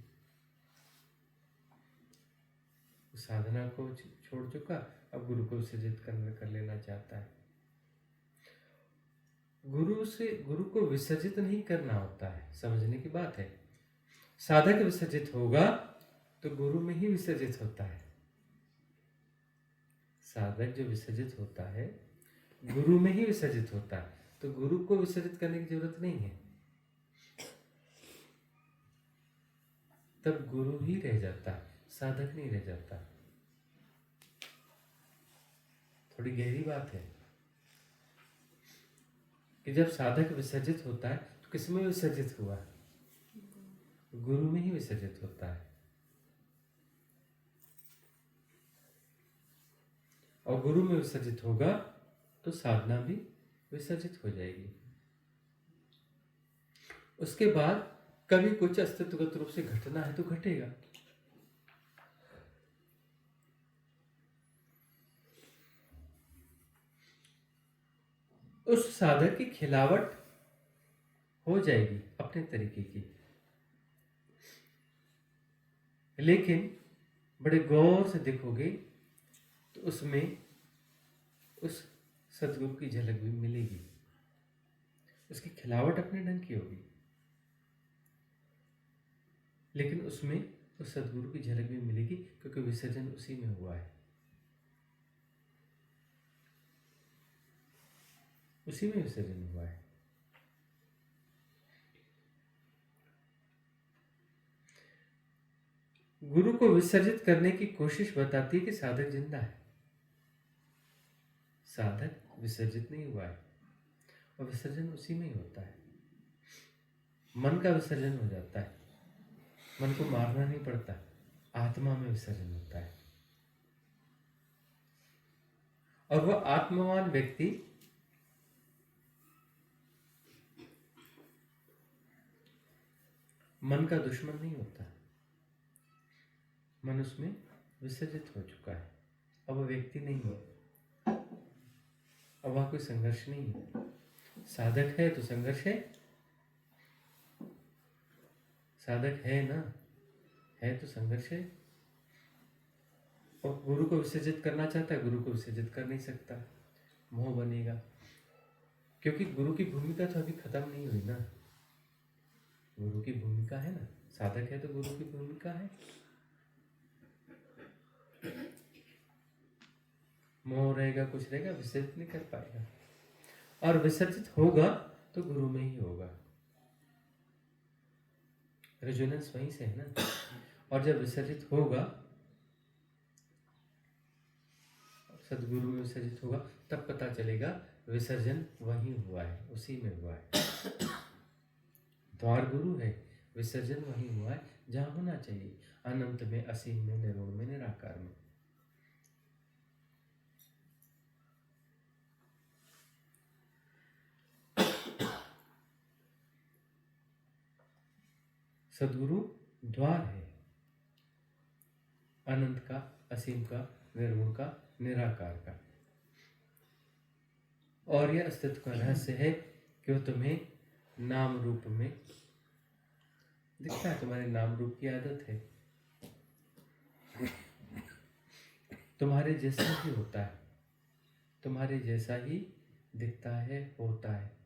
साधना को छोड़ चुका, अब गुरु को विसर्जित कर लेना चाहता है। गुरु को विसर्जित नहीं करना होता है, समझने की बात है। साधक विसर्जित होगा तो गुरु में ही विसर्जित होता है। साधक जो विसर्जित होता है गुरु में ही विसर्जित होता है, तो गुरु को विसर्जित करने की जरूरत नहीं है। तब गुरु ही रह जाता है, साधक नहीं रह जाता। थोड़ी गहरी बात है कि जब साधक विसर्जित होता है तो किसमें विसर्जित हुआ? गुरु में ही विसर्जित होता है। और गुरु में विसर्जित होगा तो साधना भी विसर्जित हो जाएगी। उसके बाद कभी कुछ अस्तित्वगत रूप से घटना है तो घटेगा। उस साधक की खिलावट हो जाएगी अपने तरीके की, लेकिन बड़े गौर से देखोगे तो उसमें उस सदगुरु की झलक भी मिलेगी। उसकी खिलावट अपने ढंग की होगी, लेकिन उसमें उस सदगुरु की झलक भी मिलेगी क्योंकि विसर्जन उसी में हुआ है, उसी में विसर्जन हुआ है। गुरु को विसर्जित करने की कोशिश बताती है कि साधक जिंदा है, साधक विसर्जित नहीं हुआ है। और विसर्जन उसी में ही होता है। मन का विसर्जन हो जाता है, मन को मारना नहीं पड़ता, आत्मा में विसर्जन होता है। और वह आत्मवान व्यक्ति मन का दुश्मन नहीं होता। मन उसमें विसर्जित हो चुका है, अब वह व्यक्ति नहीं है, अब वहां कोई संघर्ष नहीं है। साधक है तो संघर्ष है, साधक है ना, है तो संघर्ष है। और गुरु को विसर्जित करना चाहता है, गुरु को विसर्जित कर नहीं सकता, मोह बनेगा, क्योंकि गुरु की भूमिका तो अभी खत्म नहीं हुई ना। गुरु की भूमिका है ना, साधक है तो गुरु की भूमिका है। मोह रहेगा, कुछ रहेगा, विसर्जित नहीं कर पाएगा। और विसर्जित होगा तो गुरु में ही होगा, रेजोनेंस वहीं से है ना। और जब विसर्जित होगा, सदगुरु में विसर्जित होगा, तब पता चलेगा विसर्जन वहीं हुआ है, उसी में हुआ है। द्वार गुरु है, विसर्जन वहीं हुआ है जहां होना चाहिए, अनंत में, असीम में, निर्गुण में, निराकार में। सदगुरु द्वार है, अनंत का, असीम का, निर्गुण का, निराकार का। और यह अस्तित्व का रहस्य है कि वो तुम्हें नाम रूप में दिखता है। तुम्हारे नाम रूप की आदत है, तुम्हारे जैसा ही होता है, तुम्हारे जैसा ही दिखता है, होता है।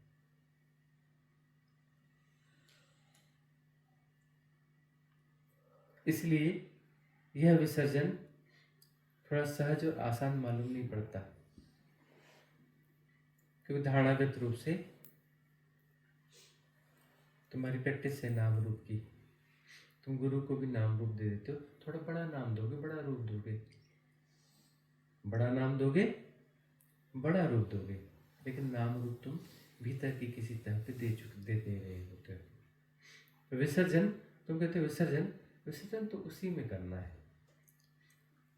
इसलिए यह विसर्जन थोड़ा सहज और आसान मालूम नहीं पड़ता, क्योंकि धारणागत रूप से तुम्हारी प्रैक्टिस है नाम रूप की। तुम गुरु को भी नाम रूप दे देते हो, थोड़ा बड़ा नाम दोगे, बड़ा रूप दोगे, बड़ा नाम दोगे, बड़ा रूप दोगे, लेकिन नाम रूप तुम भीतर की किसी तरह पे देते रहे होते हो। विसर्जन, तुम कहते हो विसर्जन, विसर्जन तो उसी में करना है,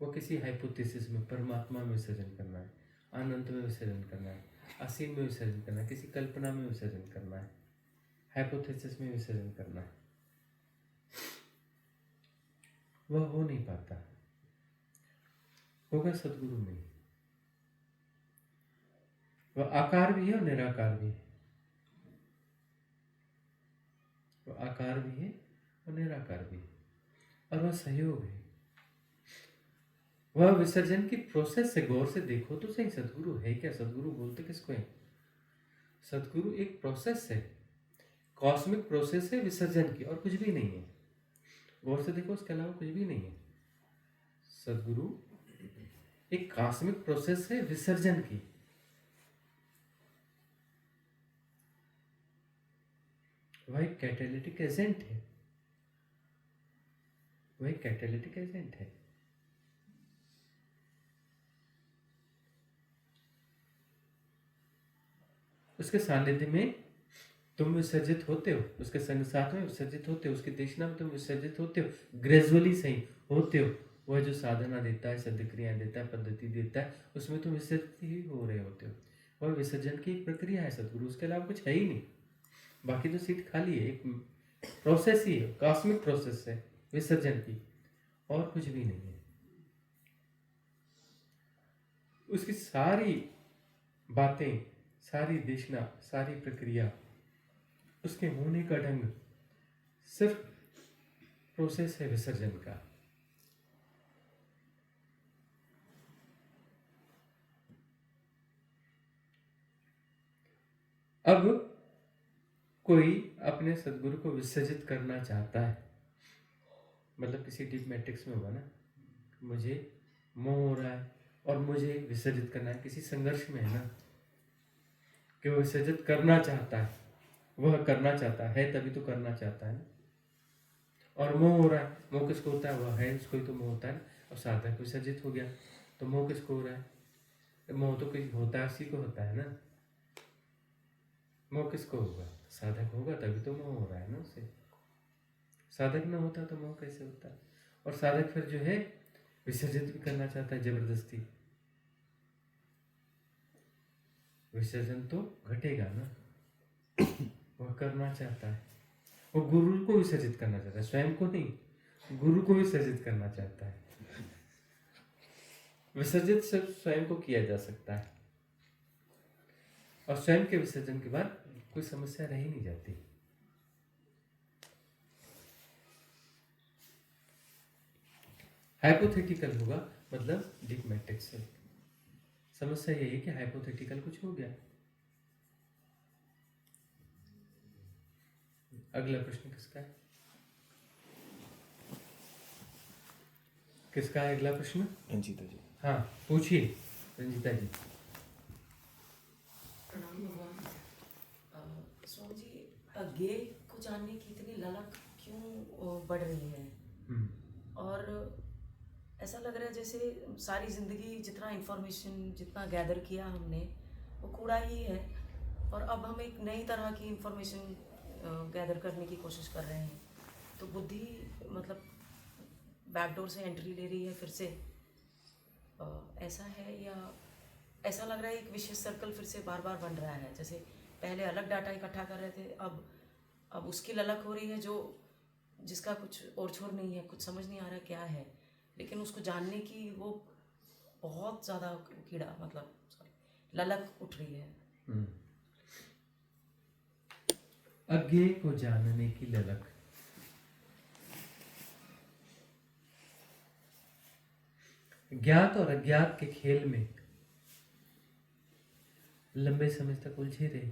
वो किसी हाइपोथेसिस में, परमात्मा में विसर्जन करना है, अनंत में विसर्जन करना है, असीम में विसर्जन करना है, किसी कल्पना में विसर्जन करना है, हाइपोथेसिस में विसर्जन करना है। वह हो नहीं पाता, होगा सदगुरु में। वह आकार भी है और निराकार भी है, वह आकार भी है और निराकार भी है, और वह सहयोग है। वह विसर्जन की प्रोसेस से गौर से देखो तो सही, सदगुरु है क्या? सदगुरु बोलते किसको है? सदगुरु एक प्रोसेस है, कॉस्मिक प्रोसेस है विसर्जन की, और कुछ भी नहीं है। गौर से देखो, उसके अलावा कुछ भी नहीं है। सदगुरु एक कॉस्मिक प्रोसेस है विसर्जन की। वह एक कैटालिटिक एजेंट है, वह एक कैटालिटिक एजेंट है। उसके सानिध्य में तुम विसर्जित होते हो, उसके संग साथ में विसर्जित होते हो, उसकी देशना में तुम विसर्जित होते हो, ग्रेजुअली सही होते हो। वह जो साधना देता है, सद्क्रियाएं देता है, पद्धति देता है, उसमें तुम विसर्जित ही हो रहे होते हो। वह विसर्जन की एक प्रक्रिया है सदगुरु, उसके अलावा कुछ है ही नहीं। बाकी तो सीट खाली है, एक प्रोसेस ही है, कॉस्मिक प्रोसेस है विसर्जन की, और कुछ भी नहीं है। उसकी सारी बातें, सारी देशना, सारी प्रक्रिया, उसके होने का ढंग सिर्फ प्रोसेस है विसर्जन का। अब कोई अपने सदगुरु को विसर्जित करना चाहता है, मतलब किसी डीप मैट्रिक्स में होगा ना, मुझे मोह हो रहा है और मुझे विसर्जित करना है, किसी संघर्ष में है ना, कि वो विसर्जित करना चाहता है, वह करना चाहता है तभी तो करना चाहता है ना। और मोह हो रहा है, मोह किसको होता है? वह है, उसको ही तो मोह होता है ना। और साधक विसर्जित हो गया तो मोह किसको हो रहा है? मोह तो किसी होता है, उसी को होता है ना। मोह किसको होगा? साधक होगा तभी तो मोह हो रहा है ना उसे। साधक ना होता तो मोह कैसे होता? और साधक फिर जो है विसर्जित भी करना चाहता है जबरदस्ती। विसर्जन तो घटेगा ना। वह करना चाहता है, वो गुरु को विसर्जित करना चाहता है, स्वयं को नहीं, गुरु को विसर्जित करना चाहता है। विसर्जित सिर्फ स्वयं को किया जा सकता है, और स्वयं के विसर्जन के बाद कोई समस्या रह ही नहीं जाती। हाइपोथेटिकल होगा मतलब डीप मैट्रिक्स से। समस्या यही है कि हाइपोथेटिकल कुछ हो गया। अगला प्रश्न किसका है? किसका है अगला प्रश्न? रंजीता जी। हाँ पूछिए रंजीता जी। प्रणाम भगवान। स्वामी जी, गे को जानने की इतनी ललक क्यों बढ़ रही है? और ऐसा लग रहा है जैसे सारी ज़िंदगी जितना इन्फॉर्मेशन जितना गैदर किया हमने वो कूड़ा ही है, और अब हम एक नई तरह की इन्फॉर्मेशन गैदर करने की कोशिश कर रहे हैं। तो बुद्धि मतलब बैकडोर से एंट्री ले रही है फिर से, ऐसा है? या ऐसा लग रहा है एक विशेष सर्कल फिर से बार बार बन रहा है, जैसे पहले अलग डाटा इकट्ठा कर रहे थे, अब उसकी ललक हो रही है जो जिसका कुछ और छोर नहीं है, कुछ समझ नहीं आ रहा क्या है, लेकिन उसको जानने की वो बहुत ज़्यादा कीड़ा मतलब ललक उठ रही है। अज्ञेय को जानने की ललक। ज्ञात और अज्ञात के खेल में लंबे समय तक उलझे रहे।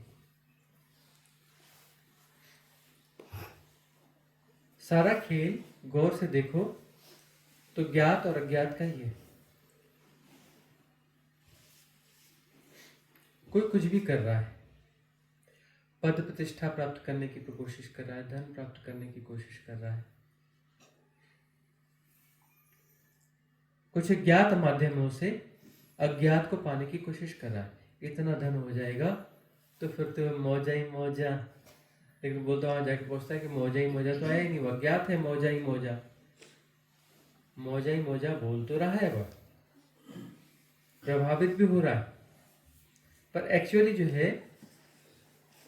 सारा खेल गौर से देखो तो ज्ञात और अज्ञात का ही है। कोई कुछ भी कर रहा है, पद प्रतिष्ठा प्राप्त करने की कोशिश कर रहा है, धन प्राप्त करने की कोशिश कर रहा है, कुछ ज्ञात माध्यमों से अज्ञात को पाने की कोशिश कर रहा है। इतना धन हो जाएगा तो फिर तो मौजा ही मौजा, लेकिन बोलता वहां जाके पूछता है कि मौजा ही मौजा तो आया ही नहीं, वो अज्ञात है। मौजा ही मौजा, मौजा ही मौजा बोल तो रहा है, वह प्रभावित भी हो रहा है, पर एक्चुअली जो है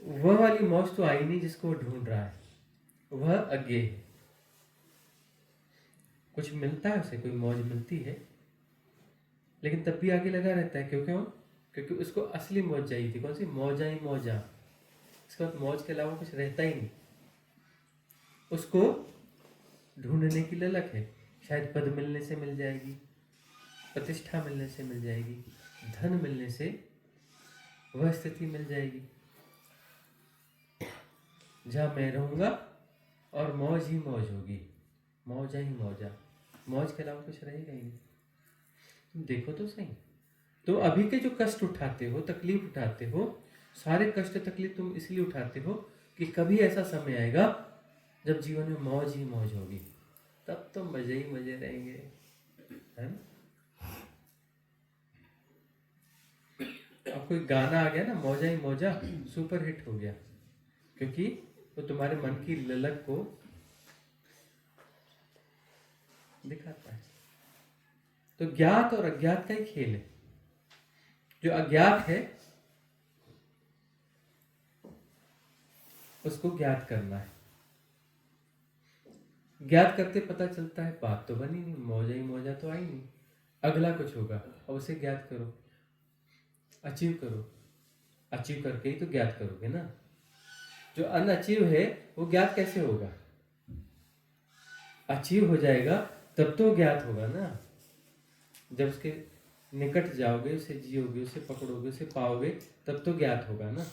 वह वाली मौज तो आई नहीं जिसको वो ढूंढ रहा है, वह अज्ञेय है। कुछ मिलता है उसे, कोई मौज मिलती है, लेकिन तब भी आगे लगा रहता है। क्योंकि उसको असली मौज चाहिए थी। कौन सी? मौजा ही मौजा। इसके बाद मौज के अलावा कुछ रहता ही नहीं। उसको ढूंढने की ललक है। शायद पद मिलने से मिल जाएगी, प्रतिष्ठा मिलने से मिल जाएगी, धन मिलने से वह स्थिति मिल जाएगी जहां मैं रहूंगा और मौज ही मौज होगी, मौजा ही मौजा। मौज के अलावा कुछ रहेगा ही नहीं। तुम देखो तो सही, तो अभी के जो कष्ट उठाते हो, तकलीफ उठाते हो, सारे कष्ट तकलीफ तुम इसलिए उठाते हो कि कभी ऐसा समय आएगा जब जीवन में मौज ही मौज होगी, तब तो मजे ही मजे रहेंगे, है ना? अब कोई गाना आ गया ना, मौजा ही मौजा, सुपर हिट हो गया, क्योंकि वो तुम्हारे मन की ललक को दिखाता है। तो ज्ञात और अज्ञात का ही खेल है। जो अज्ञात है उसको ज्ञात करना है। ज्ञात करते पता चलता है बात तो बनी नहीं, मौजा ही मौजा तो आई नहीं, अगला कुछ होगा, अब उसे ज्ञात करो, अचीव करो। अचीव करके ही तो ज्ञात करोगे ना। जो अनअचीव है वो ज्ञात कैसे होगा? अचीव हो जाएगा तब तो ज्ञात होगा ना। जब उसके निकट जाओगे, उसे जियोगे, उसे पकड़ोगे, उसे पाओगे, तब तो ज्ञात होगा ना।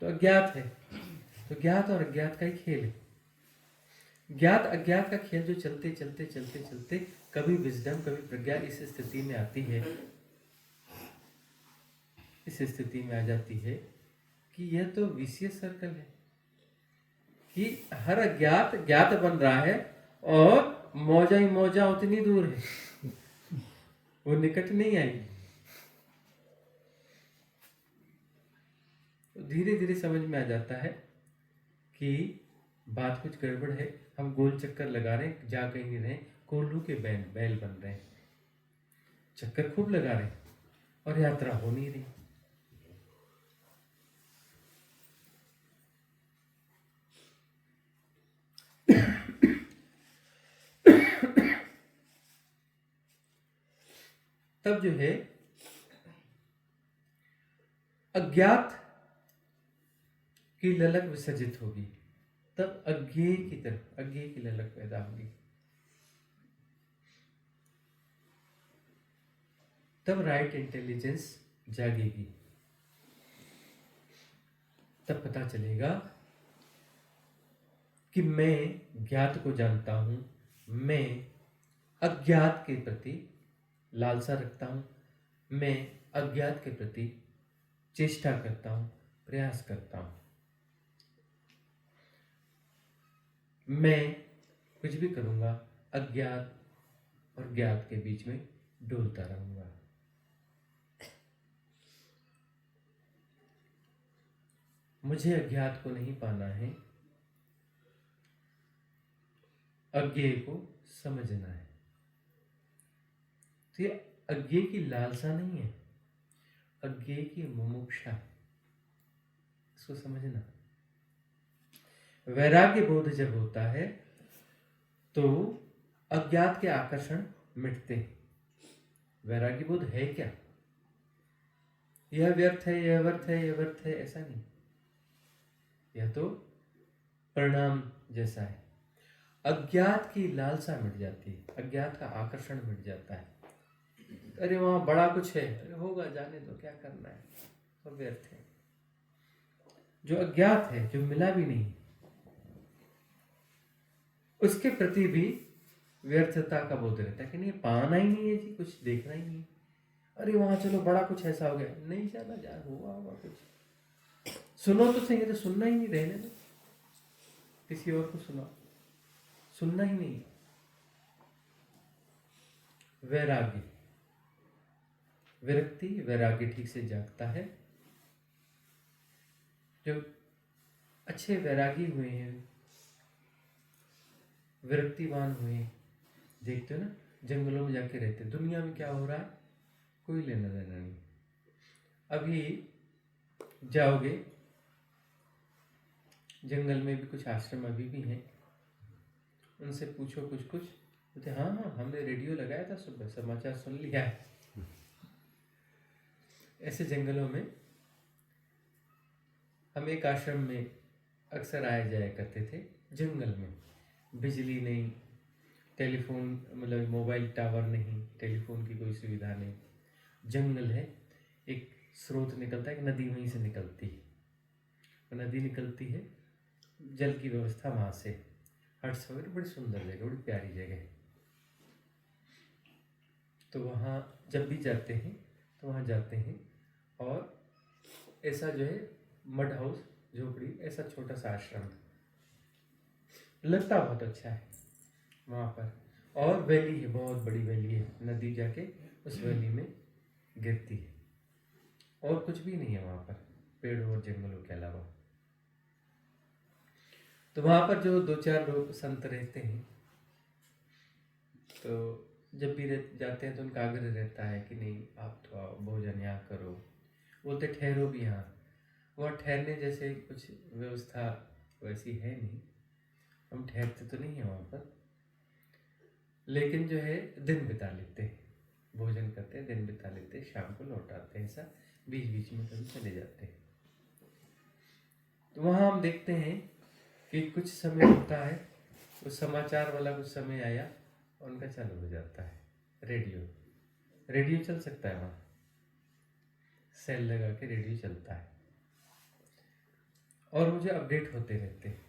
तो अज्ञात है, तो ज्ञात और अज्ञात का ही खेल है। ज्ञात अज्ञात का खेल जो चलते चलते चलते चलते कभी विजडम कभी प्रज्ञा इस स्थिति में आती है, इस स्थिति में आ जाती है कि यह तो विशियस सर्कल है, कि हर अज्ञात ज्ञात बन रहा है और मौजा ही मौजा उतनी दूर है, वो निकट नहीं आई। तो धीरे धीरे समझ में आ जाता है कि बात कुछ गड़बड़ है। हम गोल चक्कर लगा रहे हैं, जा कहीं नहीं रहे, कोल्हू के बैल बन रहे हैं, चक्कर खूब लगा रहे हैं और यात्रा हो नहीं रही। तब जो है अज्ञात की ललक विसर्जित होगी, तब अज्ञेय की तरफ अज्ञेय की ललक पैदा होगी, तब राइट इंटेलिजेंस जागेगी। तब पता चलेगा कि मैं ज्ञात को जानता हूं, मैं अज्ञात के प्रति लालसा रखता हूं, मैं अज्ञात के प्रति चेष्टा करता हूं, प्रयास करता हूं। मैं कुछ भी करूंगा, अज्ञात और ज्ञात के बीच में डोलता रहूंगा। मुझे अज्ञात को नहीं पाना है, अज्ञेय को समझना है। तो ये अज्ञेय की लालसा नहीं है, अज्ञेय की मुमुक्षा है, इसको समझना। वैराग्य बोध जब होता है तो अज्ञात के आकर्षण मिटते हैं। वैराग्य बोध है क्या? यह व्यर्थ है, यह व्यर्थ है, यह व्यर्थ है, ऐसा नहीं। यह तो परिणाम जैसा है। अज्ञात की लालसा मिट जाती है, अज्ञात का आकर्षण मिट जाता है। अरे वहां बड़ा कुछ है, अरे होगा, जाने दो, क्या करना है, तो व्यर्थ है। जो अज्ञात है, जो मिला भी नहीं, उसके प्रति भी व्यर्थता का बोध रहता है कि नहीं, पाना ही नहीं है जी, कुछ देखना ही नहीं। अरे वहां चलो, बड़ा कुछ ऐसा हो गया, नहीं जाना, जा हुआ होगा कुछ, सुनो तो सही, तो सुनना ही नहीं, रहने दो, किसी और को सुनाओ, सुनना ही नहीं। वैराग्य, विरक्ति, वैराग्य ठीक से जागता है। जो अच्छे वैरागी हुए हैं, विरक्तिवान हुए हैं, देखते हो ना, जंगलों में जाके रहते, दुनिया में क्या हो रहा है कोई लेना देना नहीं। अभी जाओगे जंगल में भी कुछ आश्रम अभी भी हैं, उनसे पूछो कुछ कुछ, बोलते हाँ हाँ हमने रेडियो लगाया था, सुबह समाचार सुन लिया है। ऐसे जंगलों में हम एक आश्रम में अक्सर आए जाया करते थे। जंगल में बिजली नहीं, टेलीफोन मतलब मोबाइल टावर नहीं, टेलीफोन की कोई सुविधा नहीं, जंगल है, एक स्रोत निकलता है, एक नदी वहीं से निकलती है, वो नदी निकलती है, जल की व्यवस्था वहाँ से, हट्स वगैरह, बड़ी सुंदर जगह, बड़ी प्यारी जगह है। तो वहाँ जब भी जाते हैं तो वहाँ जाते हैं, और ऐसा जो है मड हाउस, झोपड़ी, ऐसा छोटा सा आश्रम है, लगता बहुत अच्छा है वहाँ पर। और वैली है, बहुत बड़ी वैली है, नदी जाके उस वैली में गिरती है, और कुछ भी नहीं है वहाँ पर, पेड़ों और जंगलों के अलावा। तो वहाँ पर जो दो चार लोग संत रहते हैं, तो जब भी जाते हैं तो उनका आग्रह रहता है कि नहीं आप तो आओ, भोजन यहाँ करो, बोलते ठहरो भी यहाँ। वहाँ ठहरने जैसे कुछ व्यवस्था वैसी है नहीं, हम ठहरते तो नहीं है वहाँ पर, लेकिन जो है दिन बिता लेते हैं, भोजन करते हैं, दिन बिता लेते हैं, शाम को लौट आते हैं, ऐसा बीच बीच में कभी चले जाते हैं। तो वहाँ हम देखते हैं कि कुछ समय होता है, उस समाचार वाला कुछ समय आया, उनका चालू हो जाता है रेडियो चल सकता है वहाँ, सेल लगा के रेडियो चलता है, और मुझे अपडेट होते रहते हैं,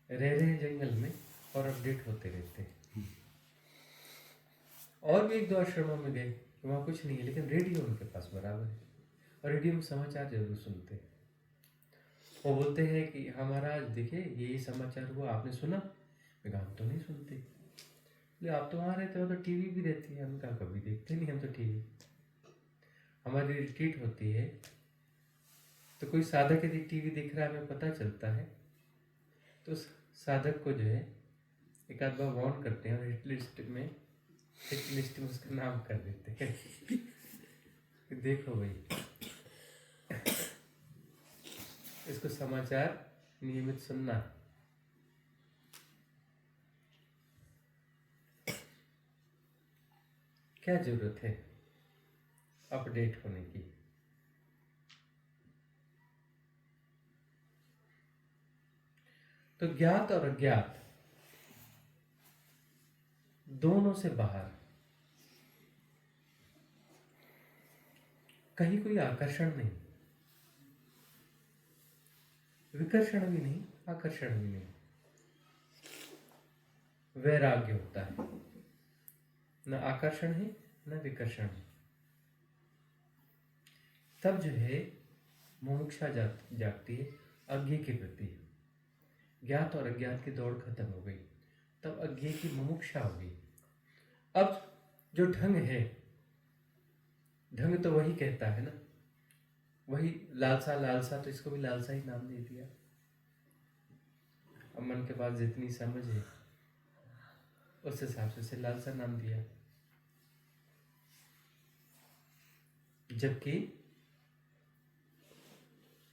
रह रहे हैं जंगल में और अपडेट होते रहते हैं। और भी एक दो आश्रमों में गए, वहाँ कुछ नहीं है, लेकिन रेडियो उनके पास बराबर है, और रेडियो में समाचार जरूर सुनते हैं। वो बोलते हैं कि हमारा आज देखिए ये समाचार हुआ, आपने सुना? मैं कहा हम तो नहीं सुनते। बोले आप तो वहाँ रहते हो, तो टीवी भी रहती है। हम कहा कभी देखते नहीं हम तो टीवी, हमारी रिट्रीट होती है, तो कोई साधक यदि टीवी देख रहा है हमें पता चलता है, तो उस साधक को जो है एक आध बार वार्न करते हैं, और हिट लिस्ट में उसका नाम कर देते हैं। देखो भाई, इसको समाचार नियमित सुनना। क्या जरूरत है अपडेट होने की? तो ज्ञात और अज्ञात दोनों से बाहर कहीं कोई आकर्षण नहीं, विकर्षण भी नहीं, आकर्षण भी नहीं, वैराग्य होता है। न आकर्षण है न विकर्षण है। तब जो है मुमुक्षा जागती है अज्ञे के प्रति। ज्ञात और अज्ञात की दौड़ खत्म हो गई, तब अज्ञे की मुमुक्षा हो गई। अब जो ढंग है, ढंग तो वही कहता है ना, वही लालसा, लालसा तो इसको भी लालसा ही नाम दे दिया। अब मन के पास जितनी समझ है उस हिसाब से लालसा नाम दिया, जबकि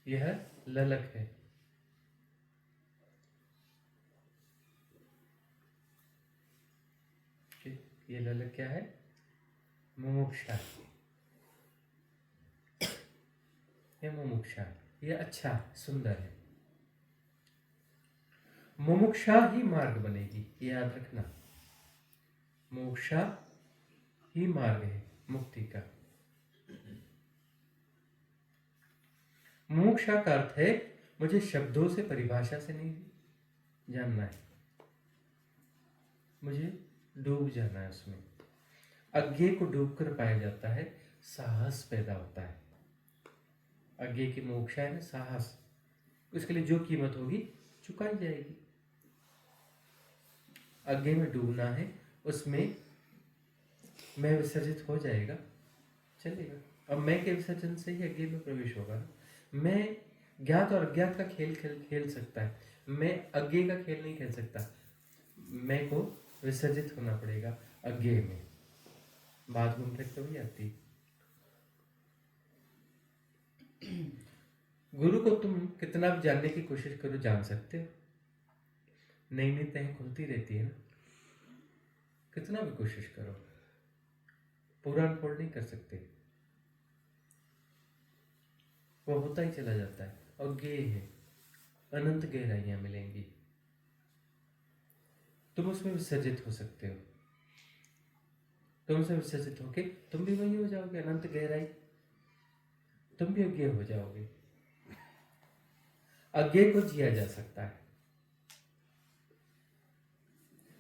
यह ललक है। ये ललक क्या है? मुमुक्षा। ये मुमुक्षा, ये अच्छा है, सुंदर है। मुमुक्षा ही मार्ग बनेगी, ये याद रखना। मोक्षा ही मार्ग है मुक्ति का। मोक्षा का अर्थ है मुझे शब्दों से, परिभाषा से नहीं जानना है, मुझे डूब जाना है उसमें। अज्ञे को डूबकर पाया जाता है, साहस पैदा होता है। अज्ञे की मोक्षा है ना, साहस। उसके लिए जो कीमत होगी चुकाई जाएगी। अज्ञे में डूबना है, उसमें मैं विसर्जित हो जाएगा, चलेगा। अब मैं के विसर्जन से ही अज्ञे में प्रवेश होगा। मैं ज्ञात और अज्ञात का खेल सकता है, मैं अज्ञे का खेल नहीं खेल सकता। मैं को विसर्जित होना पड़ेगा अज्ञे में। बात घूम फिर कभी आती। गुरु को तुम कितना भी जानने की कोशिश करो, जान सकते हो? नई नई तह खुलती रहती है ना। कितना भी कोशिश करो, पूरा अनफोल्ड नहीं कर सकते। वो होता ही चला जाता है। और गे है, अनंत गहराइयां मिलेंगी। तुम उसमें विसर्जित हो सकते हो। तुम उसमें विसर्जित होके तुम भी वही हो जाओगे, अनंत गहराई। तुम भी अज्ञे हो जाओगे। अज्ञे को जिया जा सकता है।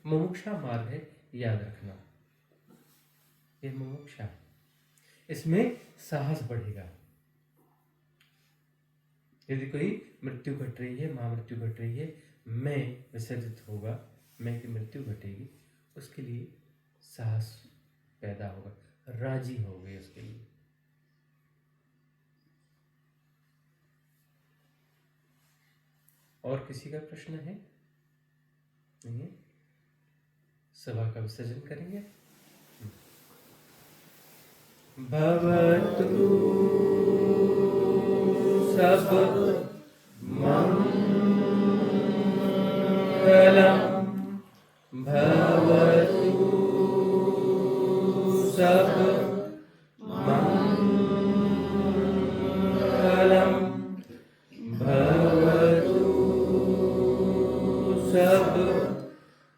मुमुक्षा मार्ग है, याद रखना। ये मुमुक्षा है, इसमें साहस बढ़ेगा। यदि कोई मृत्यु घट रही है, महामृत्यु घट रही है, मैं विसर्जित होगा, मैं की मृत्यु घटेगी, उसके लिए साहस पैदा होगा, राजी हो गए उसके लिए। और किसी का प्रश्न है? नहीं है? सभा का विसर्जन करेंगे। भवतु सब मंगलम, भवतु सब मंगलम, भवतु सब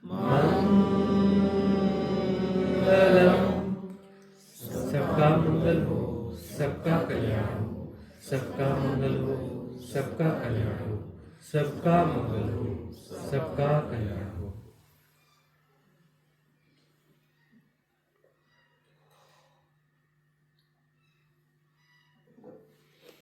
मंगलम। सबका मंगल हो, सबका कल्याण हो, सबका मंगल हो, सबका कल्याण हो, सबका मंगल हो, सबका कल्याण हो।